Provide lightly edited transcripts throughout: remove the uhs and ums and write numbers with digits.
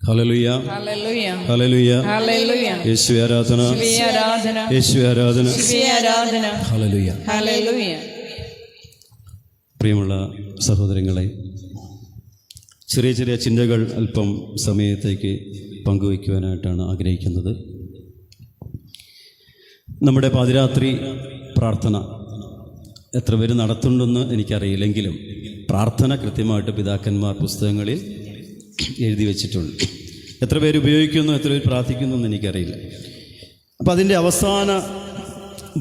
Hallelujah hallelujah hallelujah യേശുവേ ആരാധന യേശുവേ ആരാധന ഹല്ലേലൂയ ഹല്ലേലൂയ. പ്രിയമുള്ള സഹോദരങ്ങളെ, ചെറിയ ചെറിയ ചിന്തകൾ അല്പം സമയത്തേക്ക് പങ്കുവയ്ക്കുവാനായിട്ടാണ് ആഗ്രഹിക്കുന്നത്. നമ്മുടെ പാതിരാത്രി പ്രാർത്ഥന എത്ര പേര് നടത്തുന്നുണ്ടെന്ന് എനിക്കറിയില്ലെങ്കിലും പ്രാർത്ഥന കൃത്യമായിട്ട് പിതാക്കന്മാർ പുസ്തകങ്ങളിൽ എഴുതി വച്ചിട്ടുണ്ട്. എത്ര പേര് ഉപയോഗിക്കുന്നു, എത്ര പേര് പ്രാർത്ഥിക്കുന്നു എന്ന് എനിക്കറിയില്ല. അപ്പം അതിൻ്റെ അവസാന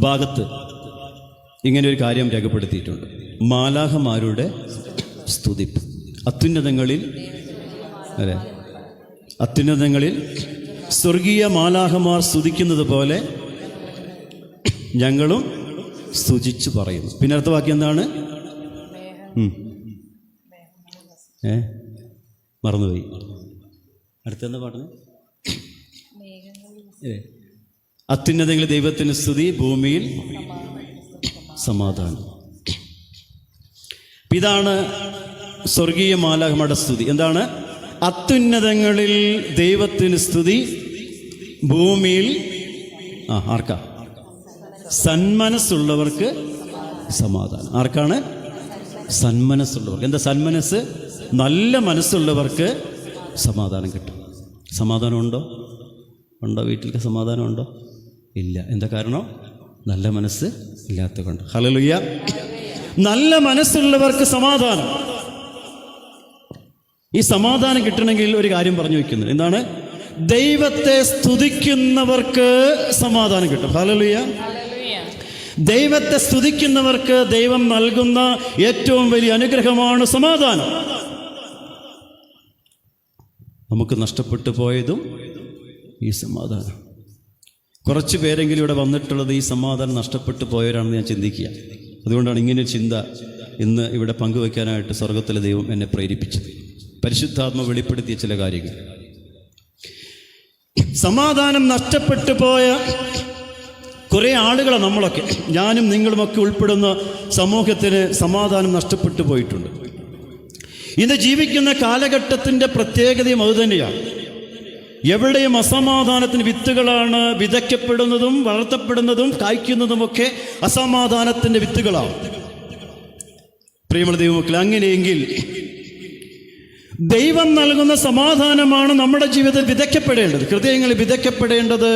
ഭാഗത്ത് ഇങ്ങനെ ഒരു കാര്യം രേഖപ്പെടുത്തിയിട്ടുണ്ട്: മാലാഖമാരുടെ സ്തുതിപ്പ്. അത്യുന്നതങ്ങളിൽ അല്ലേ, അത്യുന്നതങ്ങളിൽ സ്വർഗീയ മാലാഖമാർ സ്തുതിക്കുന്നത് പോലെ ഞങ്ങളും സ്തുതിച്ചു പറയുന്നു. പിന്നെ അടുത്ത വാക്യം എന്താണ്? മറന്നുപോയി. അടുത്തെന്താ പാടുന്നത്? അത്യുന്നതങ്ങളിൽ ദൈവത്തിന് സ്തുതി, ഭൂമിയിൽ സമാധാനം. ഇതാണ് സ്വർഗീയ മാലാഖമാരുടെ സ്തുതി. എന്താണ്? അത്യുന്നതങ്ങളിൽ ദൈവത്തിന് സ്തുതി, ഭൂമിയിൽ ആർക്കാ? സന്മനസ്സുള്ളവർക്ക് സമാധാനം. ആർക്കാണ്? സന്മനസ്സുള്ളവർക്ക്. എന്താ സന്മനസ്? നല്ല മനസ്സുള്ളവർക്ക് സമാധാനം കിട്ടും. സമാധാനം ഉണ്ടോ? വീട്ടിലേക്ക് സമാധാനം ഉണ്ടോ? ഇല്ല. എന്താ കാരണം? നല്ല മനസ്സ് ഇല്ലാത്ത കൊണ്ട്. ഹല്ലേലൂയ. നല്ല മനസ്സുള്ളവർക്ക് സമാധാനം. ഈ സമാധാനം കിട്ടണമെങ്കിൽ ഒരു കാര്യം പറഞ്ഞു വയ്ക്കുന്നത് എന്താണ്? ദൈവത്തെ സ്തുതിക്കുന്നവർക്ക് സമാധാനം കിട്ടും. ഹല്ലേലൂയ. ദൈവത്തെ സ്തുതിക്കുന്നവർക്ക് ദൈവം നൽകുന്ന ഏറ്റവും വലിയ അനുഗ്രഹമാണ് സമാധാനം. നമുക്ക് നഷ്ടപ്പെട്ടു പോയതും ഈ സമാധാനം. കുറച്ച് പേരെങ്കിലും ഇവിടെ വന്നിട്ടുള്ളത് ഈ സമാധാനം നഷ്ടപ്പെട്ടു പോയവരാണെന്ന് ഞാൻ ചിന്തിക്കുക. അതുകൊണ്ടാണ് ഇങ്ങനൊരു ചിന്ത ഇന്ന് ഇവിടെ പങ്കുവയ്ക്കാനായിട്ട് സ്വർഗത്തിലെ ദൈവം എന്നെ പ്രേരിപ്പിച്ചത്. പരിശുദ്ധാത്മ വെളിപ്പെടുത്തിയ ചില കാര്യങ്ങൾ. സമാധാനം നഷ്ടപ്പെട്ടു പോയ കുറേ ആളുകളെ നമ്മളൊക്കെ, ഞാനും നിങ്ങളുമൊക്കെ ഉൾപ്പെടുന്ന സമൂഹത്തിന് സമാധാനം നഷ്ടപ്പെട്ടു പോയിട്ടുണ്ട്. ഇന്ന് ജീവിക്കുന്ന കാലഘട്ടത്തിൻ്റെ പ്രത്യേകതയും അതുതന്നെയാണ്. എവിടെയും അസമാധാനത്തിന് വിത്തുകളാണ് വിതയ്ക്കപ്പെടുന്നതും വളർത്തപ്പെടുന്നതും കായ്ക്കുന്നതുമൊക്കെ അസമാധാനത്തിൻ്റെ വിത്തുകളാണ്. പ്രിയമുള്ള ദൈവമക്കളെ, അങ്ങനെയെങ്കിൽ ദൈവം നൽകുന്ന സമാധാനമാണ് നമ്മുടെ ജീവിതത്തിൽ വിതയ്ക്കപ്പെടേണ്ടത്. ഹൃദയങ്ങളിൽ വിതയ്ക്കപ്പെടേണ്ടത്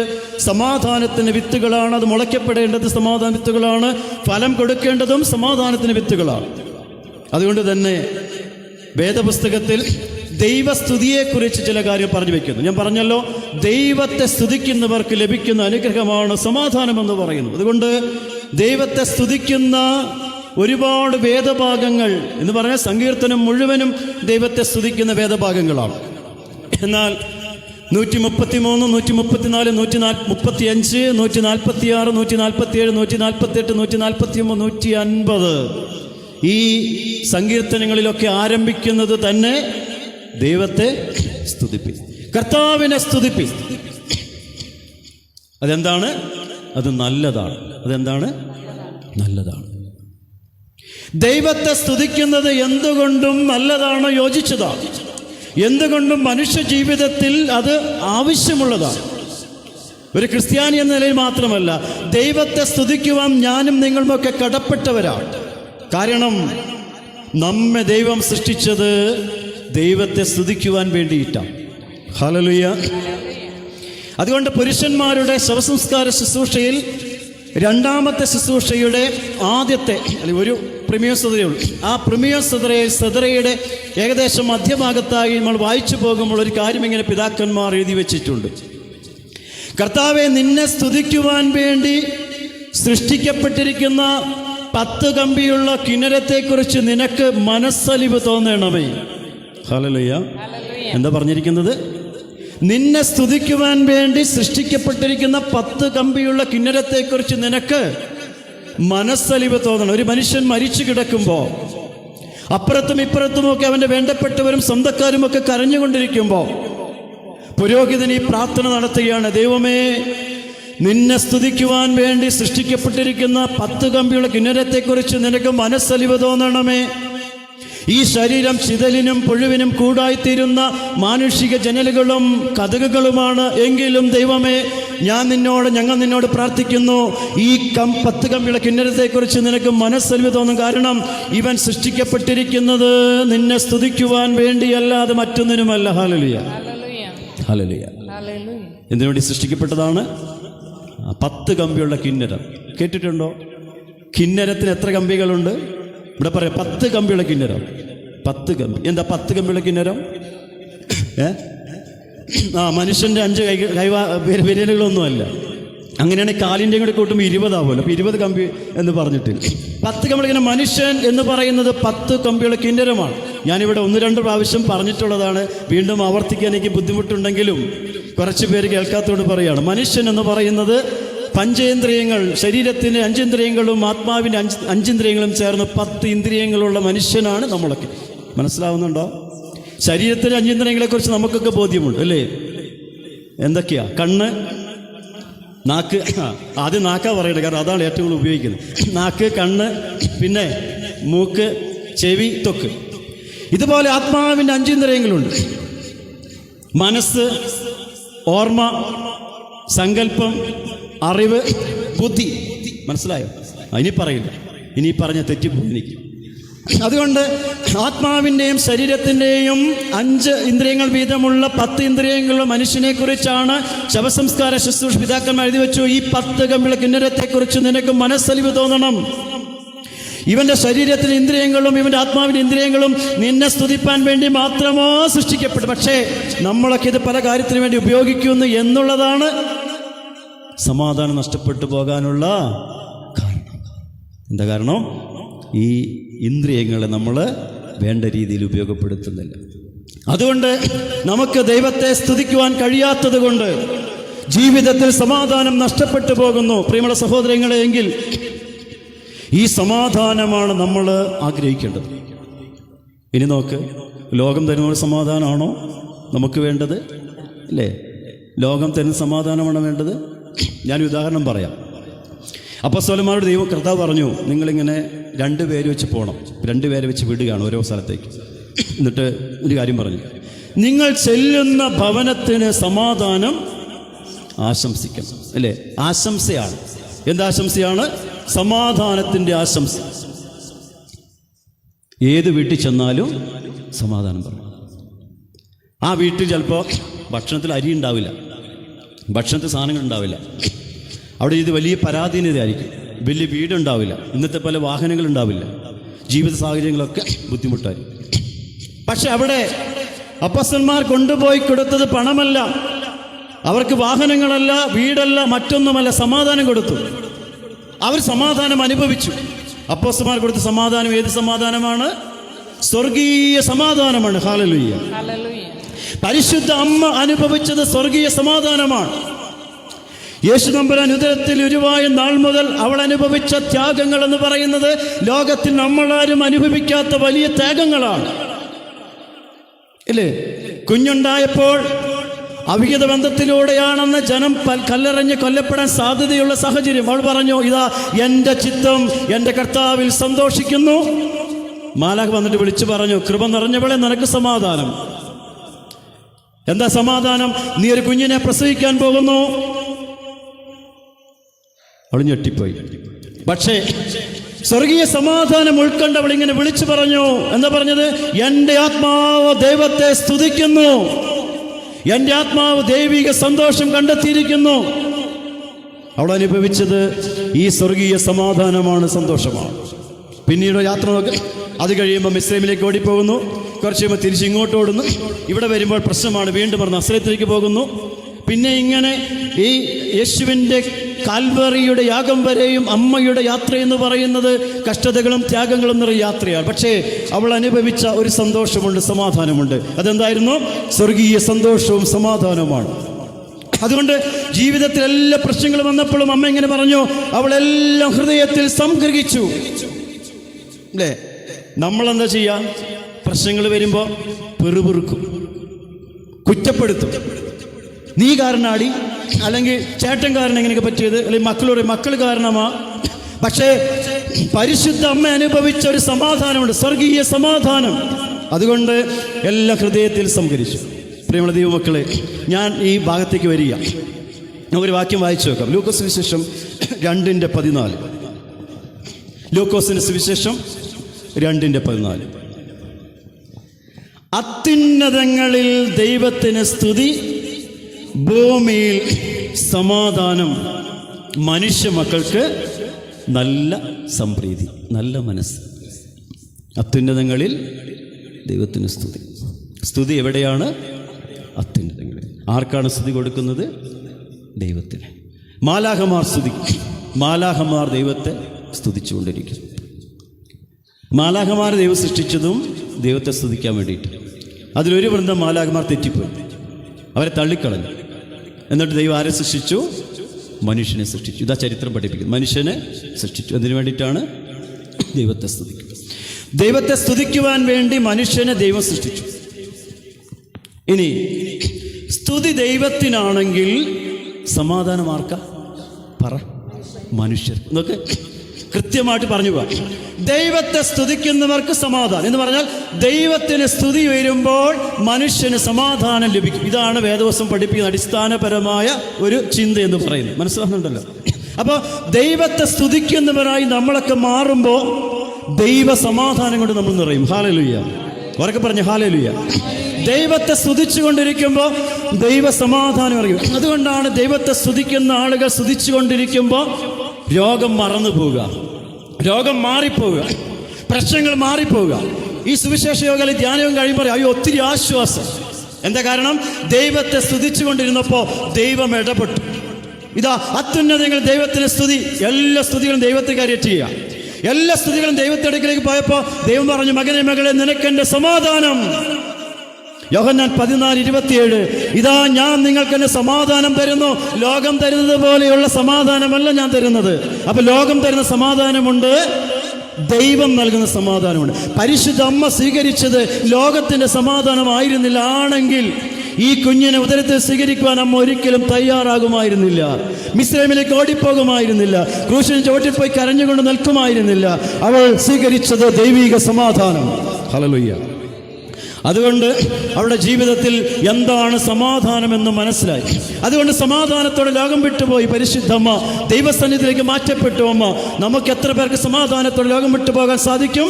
സമാധാനത്തിന് വിത്തുകളാണ്. അത് മുളയ്ക്കപ്പെടേണ്ടത് സമാധാന വിത്തുകളാണ്. ഫലം കൊടുക്കേണ്ടതും സമാധാനത്തിന് വിത്തുകളാണ്. അതുകൊണ്ട് തന്നെ വേദപുസ്തകത്തിൽ ദൈവസ്തുതിയെക്കുറിച്ച് ചില കാര്യം പറഞ്ഞു വയ്ക്കുന്നു. ഞാൻ പറഞ്ഞല്ലോ, ദൈവത്തെ സ്തുതിക്കുന്നവർക്ക് ലഭിക്കുന്ന അനുഗ്രഹമാണ് സമാധാനമെന്ന് പറയുന്നു. അതുകൊണ്ട് ദൈവത്തെ സ്തുതിക്കുന്ന ഒരുപാട് വേദഭാഗങ്ങൾ എന്ന് പറഞ്ഞാൽ സങ്കീർത്തനം മുഴുവനും ദൈവത്തെ സ്തുതിക്കുന്ന വേദഭാഗങ്ങളാണ്. എന്നാൽ 133, 134, 135, 146, 147, 148, 143, 150 ഈ സങ്കീർത്തനങ്ങളിലൊക്കെ ആരംഭിക്കുന്നത് തന്നെ ദൈവത്തെ സ്തുതിപ്പി, കർത്താവിനെ സ്തുതിപ്പി. അതെന്താണ്? അത് നല്ലതാണ്. അതെന്താണ്? നല്ലതാണ്. ദൈവത്തെ സ്തുതിക്കുന്നത് എന്തുകൊണ്ടും നല്ലതാണ്, യോജിച്ചതാണ്. എന്തുകൊണ്ടും മനുഷ്യ ജീവിതത്തിൽ അത് ആവശ്യമുള്ളതാണ്. ഒരു ക്രിസ്ത്യാനി എന്ന നിലയിൽ മാത്രമല്ല, ദൈവത്തെ സ്തുതിക്കുവാൻ ഞാനും നിങ്ങളുമൊക്കെ കടപ്പെട്ടവരാണ്. കാരണം നമ്മെ ദൈവം സൃഷ്ടിച്ചത് ദൈവത്തെ സ്തുതിക്കുവാൻ വേണ്ടിയിട്ടാണ്. ഹല്ലേലൂയ. അതുകൊണ്ട് പുരുഷന്മാരുടെ ശവസംസ്കാര ശുശ്രൂഷയിൽ രണ്ടാമത്തെ ശുശ്രൂഷയുടെ ആദ്യത്തെ ഒരു പ്രീമിയർ സദറയുള്ളൂ. ആ പ്രീമിയർ സദറയുടെ ഏകദേശം മധ്യഭാഗത്തായി നമ്മൾ വായിച്ചു പോകുമ്പോൾ ഒരു കാര്യം ഇങ്ങനെ പിതാക്കന്മാർ എഴുതി വച്ചിട്ടുണ്ട്: കർത്താവെ, നിന്നെ സ്തുതിക്കുവാൻ വേണ്ടി സൃഷ്ടിക്കപ്പെട്ടിരിക്കുന്ന 10 കമ്പിയുള്ള കിന്നരത്തെക്കുറിച്ച് നിനക്ക് മനസ്സലിവ് തോന്നണമേ. ഹല്ലേലൂയ. എന്താ പറഞ്ഞിരിക്കുന്നത്? നിന്നെ സ്തുതിക്കുവാൻ വേണ്ടി സൃഷ്ടിക്കപ്പെട്ടിരിക്കുന്ന 10 കമ്പിയുള്ള കിന്നരത്തെക്കുറിച്ച് നിനക്ക് മനസ്സലിവ് തോന്നണം. ഒരു മനുഷ്യൻ മരിച്ചു കിടക്കുമ്പോൾ അപ്പുറത്തും ഇപ്പുറത്തുമൊക്കെ അവൻ്റെ വേണ്ടപ്പെട്ടവരും സ്വന്തക്കാരുമൊക്കെ കരഞ്ഞുകൊണ്ടിരിക്കുമ്പോൾ പുരോഹിതൻ ഈ പ്രാർത്ഥന നടത്തുകയാണ്: ദൈവമേ, നിന്നെ സ്തുതിക്കുവാൻ വേണ്ടി സൃഷ്ടിക്കപ്പെട്ടിരിക്കുന്ന 10 കമ്പിയുള്ള കിന്നരത്തെക്കുറിച്ച് നിനക്ക് മനസ്സലിവ് തോന്നണമേ. ഈ ശരീരം ചിതലിനും പുഴുവിനും കൂടായിത്തീരുന്ന മാനുഷിക ജനലുകളും കതകുകളുമാണ്. എങ്കിലും ദൈവമേ, ഞങ്ങൾ നിന്നോട് പ്രാർത്ഥിക്കുന്നു, ഈ 10 കമ്പിയുള്ള കിന്നരത്തെക്കുറിച്ച് നിനക്ക് മനസ്സലിവ് തോന്നും. കാരണം ഇവൻ സൃഷ്ടിക്കപ്പെട്ടിരിക്കുന്നത് നിന്നെ സ്തുതിക്കുവാൻ വേണ്ടിയല്ലാതെ മറ്റൊന്നിനുമല്ല. Hallelujah, hallelujah. എന്തിനു വേണ്ടി സൃഷ്ടിക്കപ്പെട്ടതാണ്? 10 കമ്പിയുള്ള കിന്നരം. കേട്ടിട്ടുണ്ടോ? കിന്നരത്തിന് എത്ര കമ്പികളുണ്ട്? ഇവിടെ പറയാം 10 കമ്പിയുള്ള കിന്നരം. 10 കമ്പി. എന്താ 10 കമ്പിയുള്ള കിന്നരം? മനുഷ്യൻ്റെ 5 വിരലുകളൊന്നുമല്ല. അങ്ങനെയാണെങ്കിൽ കാലിൻ്റെയും കൂടെ കൂട്ടുമ്പോൾ 20 ആവുമല്ലോ. അപ്പോൾ 20 കമ്പി എന്ന് പറഞ്ഞിട്ട് 10 കമ്പിയുള്ള കിന്നരം. മനുഷ്യൻ എന്ന് പറയുന്നത് 10 കമ്പിയുള്ള കിന്നരമാണ്. ഞാനിവിടെ 1-2 പ്രാവശ്യം പറഞ്ഞിട്ടുള്ളതാണ്. വീണ്ടും ആവർത്തിക്കാൻ എനിക്ക് ബുദ്ധിമുട്ടുണ്ടെങ്കിലും കുറച്ച് പേര് കേൾക്കാത്തതോട് പറയുകയാണ്. മനുഷ്യൻ എന്ന് പറയുന്നത് പഞ്ചേന്ദ്രിയങ്ങൾ, ശരീരത്തിൻ്റെ 5 ഇന്ദ്രിയങ്ങളും ആത്മാവിൻ്റെ 5 ഇന്ദ്രിയങ്ങളും ചേർന്ന് 10 ഇന്ദ്രിയങ്ങളുള്ള മനുഷ്യനാണ് നമ്മളൊക്കെ. മനസ്സിലാവുന്നുണ്ടോ? ശരീരത്തിൻ്റെ 5 ഇന്ദ്രിയങ്ങളെക്കുറിച്ച് നമുക്കൊക്കെ ബോധ്യമുണ്ട് അല്ലേ? എന്തൊക്കെയാ? കണ്ണ്, നാക്ക്. ആദ്യം നാക്കാ പറയട്ടെ, കാരണം അതാണ് ഏറ്റവും കൂടുതൽ ഉപയോഗിക്കുന്നത്. നാക്ക്, കണ്ണ്, പിന്നെ മൂക്ക്, ചെവി, ത്വക്ക്. ഇതുപോലെ ആത്മാവിൻ്റെ 5 ഇന്ദ്രിയങ്ങളുണ്ട്. മനസ്സ്, ഓർമ്മ, സങ്കല്പം, അറിവ്, ബുദ്ധി. മനസ്സിലായോ? ഇനി പറയില്ല, ഇനി പറഞ്ഞ തെറ്റിപ്പോയി എനിക്ക്. അതുകൊണ്ട് ആത്മാവിൻ്റെയും ശരീരത്തിൻ്റെയും 5 ഇന്ദ്രിയങ്ങൾ വീതമുള്ള 10 ഇന്ദ്രിയങ്ങളുള്ള മനുഷ്യനെ കുറിച്ചാണ് ശവസംസ്കാര ശുശ്രൂഷ പിതാക്കന്മാർ എഴുതി വെച്ചു. ഈ 10 കമ്പിയുള്ള കിന്നരത്തെക്കുറിച്ച് നിനക്ക് മനസ്സലിവ് തോന്നണം. ഇവന്റെ ശരീരത്തിൻ്റെ ഇന്ദ്രിയങ്ങളും ഇവന്റെ ആത്മാവിൻ്റെ ഇന്ദ്രിയങ്ങളും നിന്നെ സ്തുതിപ്പാൻ വേണ്ടി മാത്രമോ സൃഷ്ടിക്കപ്പെട്ടു. പക്ഷേ നമ്മളൊക്കെ ഇത് പല കാര്യത്തിന് വേണ്ടി ഉപയോഗിക്കുന്നു എന്നുള്ളതാണ് സമാധാനം നഷ്ടപ്പെട്ടു പോകാനുള്ള കാരണം. എന്താ കാരണം? ഈ ഇന്ദ്രിയങ്ങളെ നമ്മൾ വേണ്ട രീതിയിൽ ഉപയോഗപ്പെടുത്തുന്നില്ല. അതുകൊണ്ട് നമുക്ക് ദൈവത്തെ സ്തുതിക്കുവാൻ കഴിയാത്തത് കൊണ്ട് ജീവിതത്തിൽ സമാധാനം നഷ്ടപ്പെട്ടു പോകുന്നു. പ്രിയമുള്ള സഹോദരങ്ങളെ, എങ്കിൽ ഈ സമാധാനമാണ് നമ്മൾ ആഗ്രഹിക്കേണ്ടത്. ഇനി നോക്ക്, ലോകം തരുന്ന സമാധാനമാണോ നമുക്ക് വേണ്ടത്? അല്ലേ? ലോകം തരുന്ന സമാധാനമാണോ വേണ്ടത്? ഞാനൊരു ഉദാഹരണം പറയാം. അപ്പോസ്തലന്മാരോട് കർത്താവ് പറഞ്ഞു, നിങ്ങളിങ്ങനെ 2 പേര് വെച്ച് പോകണം. 2 പേരെ വെച്ച് വിടുകയാണ് ഓരോ സ്ഥലത്തേക്ക്. എന്നിട്ട് ഒരു കാര്യം പറഞ്ഞു, നിങ്ങൾ ചെല്ലുന്ന ഭവനത്തിന് സമാധാനം ആശംസിക്കണം. അല്ലേ? ആശംസയാണ്. എന്താശംസയാണ്? സമാധാനത്തിൻ്റെ ആശംസ. ഏത് വീട്ടിൽ ചെന്നാലും സമാധാനം പറയും. ആ വീട്ടിൽ ചിലപ്പോൾ ഭക്ഷണത്തിൽ അരി ഉണ്ടാവില്ല, ഭക്ഷണത്തിൽ സാധനങ്ങൾ ഉണ്ടാവില്ല, അവിടെ ഇത് വലിയ പരാധീനതയായിരിക്കും, വലിയ വീടുണ്ടാവില്ല, ഇന്നത്തെ പല വാഹനങ്ങളുണ്ടാവില്ല, ജീവിത സാഹചര്യങ്ങളൊക്കെ ബുദ്ധിമുട്ടായിരിക്കും. പക്ഷെ അവിടെ അപ്പോസ്തലന്മാർ കൊണ്ടുപോയി കൊടുത്തത് പണമല്ല, അവർക്ക് വാഹനങ്ങളല്ല, വീടല്ല, മറ്റൊന്നുമല്ല, സമാധാനം കൊടുത്തു. അവർ സമാധാനം അനുഭവിച്ചു. അപ്പോസ്തലന്മാർ കൊടുത്ത സമാധാനം ഏത് സമാധാനമാണ്? സ്വർഗീയ സമാധാനമാണ്. ഹല്ലേലൂയ. പരിശുദ്ധ അമ്മ അനുഭവിച്ചത് സ്വർഗീയ സമാധാനമാണ്. യേശു തമ്പുരാൻ ഉദരത്തിൽ ഉരുവായ നാൾ മുതൽ അവൾ അനുഭവിച്ച ത്യാഗങ്ങൾ എന്ന് പറയുന്നത് ലോകത്തിൽ നമ്മളാരും അനുഭവിക്കാത്ത വലിയ ത്യാഗങ്ങളാണ്. ഇല്ലേ? കുഞ്ഞുണ്ടായപ്പോൾ അവിഹിത ബന്ധത്തിലൂടെയാണെന്ന് ജനം കല്ലെറിഞ്ഞ് കൊല്ലപ്പെടാൻ സാധ്യതയുള്ള സാഹചര്യം. അവൾ പറഞ്ഞു, ഇതാ എൻ്റെ ചിത്തം എൻ്റെ കർത്താവിൽ സന്തോഷിക്കുന്നു. മാലാഖ് വന്നിട്ട് വിളിച്ചു പറഞ്ഞു, കൃപ നിറഞ്ഞവളെ, നിനക്ക് സമാധാനം. എന്താ സമാധാനം? നീ ഒരു കുഞ്ഞിനെ പ്രസവിക്കാൻ പോകുന്നു. അവൾ ഞെട്ടിപ്പോയി. പക്ഷേ സ്വർഗീയ സമാധാനം ഉൾക്കൊണ്ടവൾ ഇങ്ങനെ വിളിച്ചു പറഞ്ഞു. എന്താ പറഞ്ഞത്? എൻ്റെ ആത്മാവ് ദൈവത്തെ സ്തുതിക്കുന്നു, എൻ്റെ ആത്മാവ് ദൈവിക സന്തോഷം കണ്ടെത്തിയിരിക്കുന്നു. അവൾ അനുഭവിച്ചത് ഈ സ്വർഗീയ സമാധാനമാണ്, സന്തോഷമാണ്. പിന്നീട് യാത്ര നോക്ക്. അത് കഴിയുമ്പോൾ മിസ്രൈമിലേക്ക് ഓടിപ്പോകുന്നു. കുറച്ച് കഴിയുമ്പോൾ തിരിച്ച് ഇങ്ങോട്ട് ഓടുന്നു. ഇവിടെ വരുമ്പോൾ പ്രശ്നമാണ്, വീണ്ടും പറഞ്ഞ് നസ്രത്തിലേക്ക് പോകുന്നു. പിന്നെ ഇങ്ങനെ ഈ യേശുവിൻ്റെ കാൽവറിയുടെ യാഗം വരെയും അമ്മയുടെ യാത്ര എന്ന് പറയുന്നത് കഷ്ടതകളും ത്യാഗങ്ങളും നിറഞ്ഞ യാത്രയാണ്. പക്ഷേ അവൾ അനുഭവിച്ച ഒരു സന്തോഷമുണ്ട്, സമാധാനമുണ്ട്. അതെന്തായിരുന്നു? സ്വർഗീയ സന്തോഷവും സമാധാനവുമാണ്. അതുകൊണ്ട് ജീവിതത്തിൽ എല്ലാ പ്രശ്നങ്ങളും വന്നപ്പോഴും അമ്മ ഇങ്ങനെ പറഞ്ഞു, അവളെല്ലാം ഹൃദയത്തിൽ സംഗ്രഹിച്ചു. അല്ലേ? നമ്മളെന്താ ചെയ്യാം? പ്രശ്നങ്ങൾ വരുമ്പോൾ പെറുപെറുക്കും, കുറ്റപ്പെടുത്തും. നീ കാരണാടി, അല്ലെങ്കിൽ ചേട്ടൻ കാരണം എങ്ങനെയൊക്കെ പറ്റിയത്, അല്ലെങ്കിൽ മക്കളോട് മക്കൾ കാരണമാ. പക്ഷേ പരിശുദ്ധ അമ്മ അനുഭവിച്ച ഒരു സമാധാനമുണ്ട്, സ്വർഗീയ സമാധാനം. അതുകൊണ്ട് എല്ലാ ഹൃദയത്തിൽ സംഭരിച്ചു. പ്രിയമുള്ള ദൈവമക്കളെ, ഞാൻ ഈ ഭാഗത്തേക്ക് വരിക. നമുക്കൊരു വാക്യം വായിച്ചു നോക്കാം. ലൂക്കോസ് സുവിശേഷം 2:14. ലൂക്കോസിന്റെ സുവിശേഷം 2:14. അത്യുന്നതങ്ങളിൽ ദൈവത്തിന് സ്തുതി, ഭൂമിയിൽ സമാധാനം, മനുഷ്യ മക്കൾക്ക് നല്ല സംപ്രീതി, നല്ല മനസ്സ്. അത്യുന്നതങ്ങളിൽ ദൈവത്തിന് സ്തുതി. സ്തുതി എവിടെയാണ്? അത്യുന്നതങ്ങളിൽ. ആർക്കാണ് സ്തുതി കൊടുക്കുന്നത്? ദൈവത്തിന്. മാലാഖമാർ സ്തുതിക്കും. മാലാഖമാർ ദൈവത്തെ സ്തുതിച്ചുകൊണ്ടിരിക്കുന്നു. മാലാഖമാർ ദൈവം സൃഷ്ടിച്ചതും ദൈവത്തെ സ്തുതിക്കാൻ വേണ്ടിയിട്ട്. അതിലൊരു വൃന്ദം മാലാഖമാർ തെറ്റിപ്പോയി, അവരെ തള്ളിക്കളഞ്ഞു. എന്നിട്ട് ദൈവം ആരെ സൃഷ്ടിച്ചു? മനുഷ്യനെ സൃഷ്ടിച്ചു. ഇതാ ചരിത്രം പഠിപ്പിക്കുന്നത്. മനുഷ്യനെ സൃഷ്ടിച്ചു. എന്തിനു വേണ്ടിയിട്ടാണ്? ദൈവത്തെ സ്തുതിക്കുക. ദൈവത്തെ സ്തുതിക്കുവാൻ വേണ്ടി മനുഷ്യനെ ദൈവം സൃഷ്ടിച്ചു. ഇനി സ്തുതി ദൈവത്തിനാണെങ്കിൽ സമാധാനം ആർക്കാ? പറ. മനുഷ്യർ. എന്നൊക്കെ കൃത്യമായിട്ട് പറഞ്ഞു പോവാം. ദൈവത്തെ സ്തുതിക്കുന്നവർക്ക് സമാധാനം എന്ന് പറഞ്ഞാൽ ദൈവത്തിന് സ്തുതി വരുമ്പോൾ മനുഷ്യന് സമാധാനം ലഭിക്കും. ഇതാണ് വേദവസം പഠിപ്പിക്കുന്ന അടിസ്ഥാനപരമായ ഒരു ചിന്ത എന്ന് പറയുന്നത്. മനസ്സിലാകുന്നുണ്ടല്ലോ? അപ്പോൾ ദൈവത്തെ സ്തുതിക്കുന്നവരായി നമ്മളൊക്കെ മാറുമ്പോൾ ദൈവ സമാധാനം കൊണ്ട് നമ്മൾ നിറയും. ഹല്ലേലൂയ. ഉറക്കെ പറഞ്ഞ് ഹല്ലേലൂയ. ദൈവത്തെ സ്തുതിച്ചുകൊണ്ടിരിക്കുമ്പോൾ ദൈവ സമാധാനം അറിയും. അതുകൊണ്ടാണ് ദൈവത്തെ സ്തുതിക്കുന്ന ആളുകൾ സ്തുതിച്ചുകൊണ്ടിരിക്കുമ്പോൾ രോഗം മറന്നു പോവുക, രോഗം മാറിപ്പോവുക, പ്രശ്നങ്ങൾ മാറിപ്പോവുക. ഈ സുവിശേഷ യോഗയിൽ ധ്യാനവും കഴിയുമ്പോൾ അയ്യോ ഒത്തിരി ആശ്വാസം. എന്താ കാരണം? ദൈവത്തെ സ്തുതിച്ചുകൊണ്ടിരുന്നപ്പോൾ ദൈവം ഇടപെട്ടു. ഇതാ അത്യുന്നതങ്ങൾ ദൈവത്തിന് സ്തുതി. എല്ലാ സ്തുതികളും ദൈവത്തെ കാര്യം ചെയ്യുക. എല്ലാ സ്തുതികളും ദൈവത്തെ അടുക്കലേക്ക് പോയപ്പോൾ ദൈവം പറഞ്ഞു, മകനെ മകളെ, നിനക്കെൻ്റെ സമാധാനം. യോഹന്നാൻ 14:27. ഇതാ ഞാൻ നിങ്ങൾക്ക് എന്നെ സമാധാനം തരുന്നു, ലോകം തരുന്നത് പോലെയുള്ള സമാധാനമല്ല ഞാൻ തരുന്നത്. അപ്പൊ ലോകം തരുന്ന സമാധാനമുണ്ട്, ദൈവം നൽകുന്ന സമാധാനമുണ്ട്. പരിശുദ്ധ അമ്മ സ്വീകരിച്ചത് ലോകത്തിന്റെ സമാധാനമായിരുന്നില്ല. ആണെങ്കിൽ ഈ കുഞ്ഞിനെ ഉദരത്തിൽ സ്വീകരിക്കുവാൻ അമ്മ ഒരിക്കലും തയ്യാറാകുമായിരുന്നില്ല. മിസ്രൈമിലേക്ക് ഓടിപ്പോകുമായിരുന്നില്ല. ക്രൂശിന് ചുവട്ടിൽ പോയി കരഞ്ഞുകൊണ്ട് നിൽക്കുമായിരുന്നില്ല. അവൾ സ്വീകരിച്ചത് ദൈവിക സമാധാനം. ഹല്ലേലൂയ. അതുകൊണ്ട് അവളുടെ ജീവിതത്തിൽ എന്താണ് സമാധാനമെന്ന് മനസ്സിലായി. അതുകൊണ്ട് സമാധാനത്തോടെ ലോകം വിട്ടുപോയി പരിശുദ്ധമ്മ. ദൈവസന്നിധിയിലേക്ക് മാറ്റപ്പെട്ടു അമ്മ. നമുക്ക് എത്ര പേർക്ക് സമാധാനത്തോടെ ലോകം വിട്ടുപോകാൻ സാധിക്കും?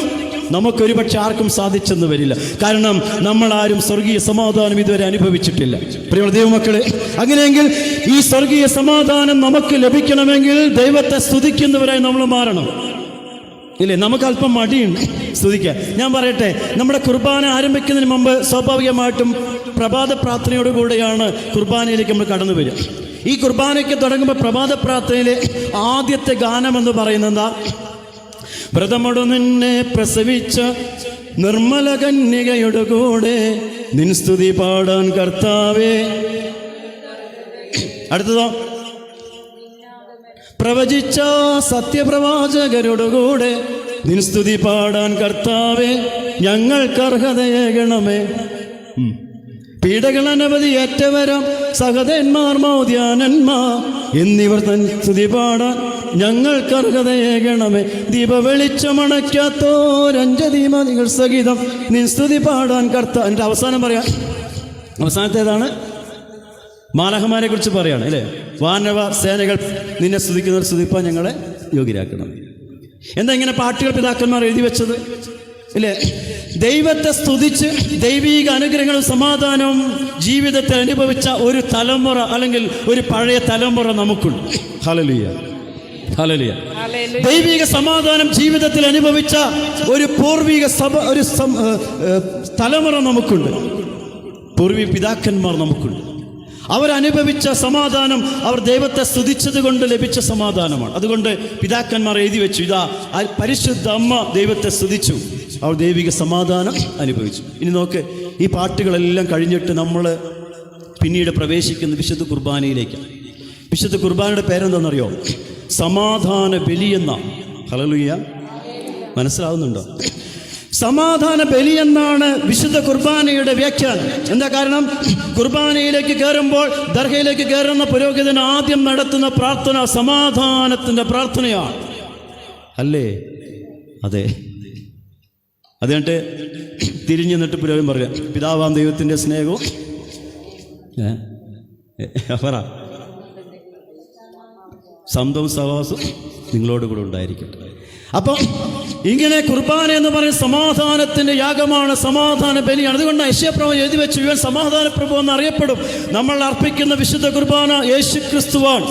നമുക്കൊരുപക്ഷെ ആർക്കും സാധിച്ചെന്ന് വരില്ല. കാരണം നമ്മളാരും സ്വർഗീയ സമാധാനം ഇതുവരെ അനുഭവിച്ചിട്ടില്ല. പ്രിയമുള്ള ദൈവമക്കളെ, അങ്ങനെയെങ്കിൽ ഈ സ്വർഗീയ സമാധാനം നമുക്ക് ലഭിക്കണമെങ്കിൽ ദൈവത്തെ സ്തുതിക്കുന്നവരായി നമ്മൾ മാറണം. ഇല്ലേ? നമുക്ക് അല്പം മടിയുണ്ട് സ്തുതിക്കാൻ. ഞാൻ പറയട്ടെ, നമ്മുടെ കുർബാന ആരംഭിക്കുന്നതിന് മുമ്പ് സ്വാഭാവികമായിട്ടും പ്രഭാത പ്രാർത്ഥനയോടുകൂടെയാണ് കുർബാനയിലേക്ക് നമ്മൾ കടന്നു വരിക. ഈ കുർബാനയ്ക്ക് തുടങ്ങുമ്പോൾ പ്രഭാത പ്രാർത്ഥനയിലെ ആദ്യത്തെ ഗാനം എന്ന് പറയുന്നത് എന്താ? വ്രതമൊടു നിന്നെ പ്രസവിച്ച നിർമ്മല കന്യകയുടെ കൂടെ നിൻ സ്തുതി പാടാൻ കർത്താവേ. അടുത്തതോ? പ്രവചിച്ച സത്യപ്രവാചകരോടുകൂടെ നിൻ സ്തുതി പാടാൻ കർത്താവേ ഞങ്ങൾക്കർഹതയേകണമേ. പീഡകൾ അനവധിയേറ്റവരം സഹതന്മാർ മൗദ്യാനന്മാർ എന്നിവർ തൻ സ്തുതി പാടാൻ ഞങ്ങൾക്കർഹതയേകണമേ. ദീപവെളിച്ചമണയ്ക്കാത്തോരഞ്ജതിമതികൾ സഹിതം നിൻ സ്തുതി പാടാൻ കർത്താവ്. എൻ്റെ അവസാനം പറയാം. അവസാനത്തേതാണ് മാലാഖമാരെ കുറിച്ച് പറയാണ്, അല്ലേ? വാനവ സേനകൾ നിന്നെ സ്തുതിക്കുന്നവർ സ്തുതിപ്പാൻ ഞങ്ങളെ യോഗ്യരാക്കണം. എന്താ ഇങ്ങനെ പാട്ടുകൾ പിതാക്കന്മാർ എഴുതി വെച്ചത്? ഇല്ലേ? ദൈവത്തെ സ്തുതിച്ച് ദൈവീക അനുഗ്രഹങ്ങളും സമാധാനവും ജീവിതത്തിൽ അനുഭവിച്ച ഒരു തലമുറ, അല്ലെങ്കിൽ ഒരു പഴയ തലമുറ നമുക്കുണ്ട്. Hallelujah, hallelujah. ദൈവിക സമാധാനം ജീവിതത്തിൽ അനുഭവിച്ച ഒരു പൂർവിക ഒരു തലമുറ നമുക്കുണ്ട്. പൂർവിക പിതാക്കന്മാർ നമുക്കുണ്ട്. അവരനുഭവിച്ച സമാധാനം അവർ ദൈവത്തെ സ്തുതിച്ചത് കൊണ്ട് ലഭിച്ച സമാധാനമാണ്. അതുകൊണ്ട് പിതാക്കന്മാർ എഴുതി വെച്ചു, ഇതാ പരിശുദ്ധ അമ്മ ദൈവത്തെ സ്തുതിച്ചു, അവർ ദൈവിക സമാധാനം അനുഭവിച്ചു. ഇനി നോക്ക്, ഈ പാട്ടുകളെല്ലാം കഴിഞ്ഞിട്ട് നമ്മൾ പിന്നീട് പ്രവേശിക്കുന്ന വിശുദ്ധ കുർബാനയിലേക്ക്. വിശുദ്ധ കുർബാനയുടെ പേരെന്താണെന്നറിയോ? സമാധാന ബലിയെന്ന. ഹല്ലേലൂയ. മനസ്സിലാവുന്നുണ്ടോ? സമാധാന ബലി എന്നാണ് വിശുദ്ധ കുർബാനയുടെ വ്യാഖ്യാനം. എന്താ കാരണം? കുർബാനയിലേക്ക് കയറുമ്പോൾ, ദർഗയിലേക്ക് കയറുന്ന പുരോഹിതൻ ആദ്യം നടത്തുന്ന പ്രാർത്ഥന സമാധാനത്തിൻ്റെ പ്രാർത്ഥനയാണ്. അല്ലേ? അതെ. അത് കണ്ടിട്ട് തിരിഞ്ഞു നിന്നിട്ട് പുരോഹിതൻ പറയാം, പിതാവാം ദൈവത്തിൻ്റെ സ്നേഹവും പറ സന്തവും സഹവാസവും നിങ്ങളോട് കൂടെ ഉണ്ടായിരിക്കട്ടെ. അപ്പം ഇങ്ങനെ കുർബാന എന്ന് പറയുന്നത് സമാധാനത്തിൻ്റെ യാഗമാണ്, സമാധാന ബലിയാണ്. അതുകൊണ്ട് യെശയ്യാപ്രവാചകൻ എഴുതി വെച്ചു, ഇവൻ സമാധാന പ്രഭു എന്നറിയപ്പെടും. നമ്മൾ അർപ്പിക്കുന്ന വിശുദ്ധ കുർബാന യേശുക്രിസ്തുവാണ്.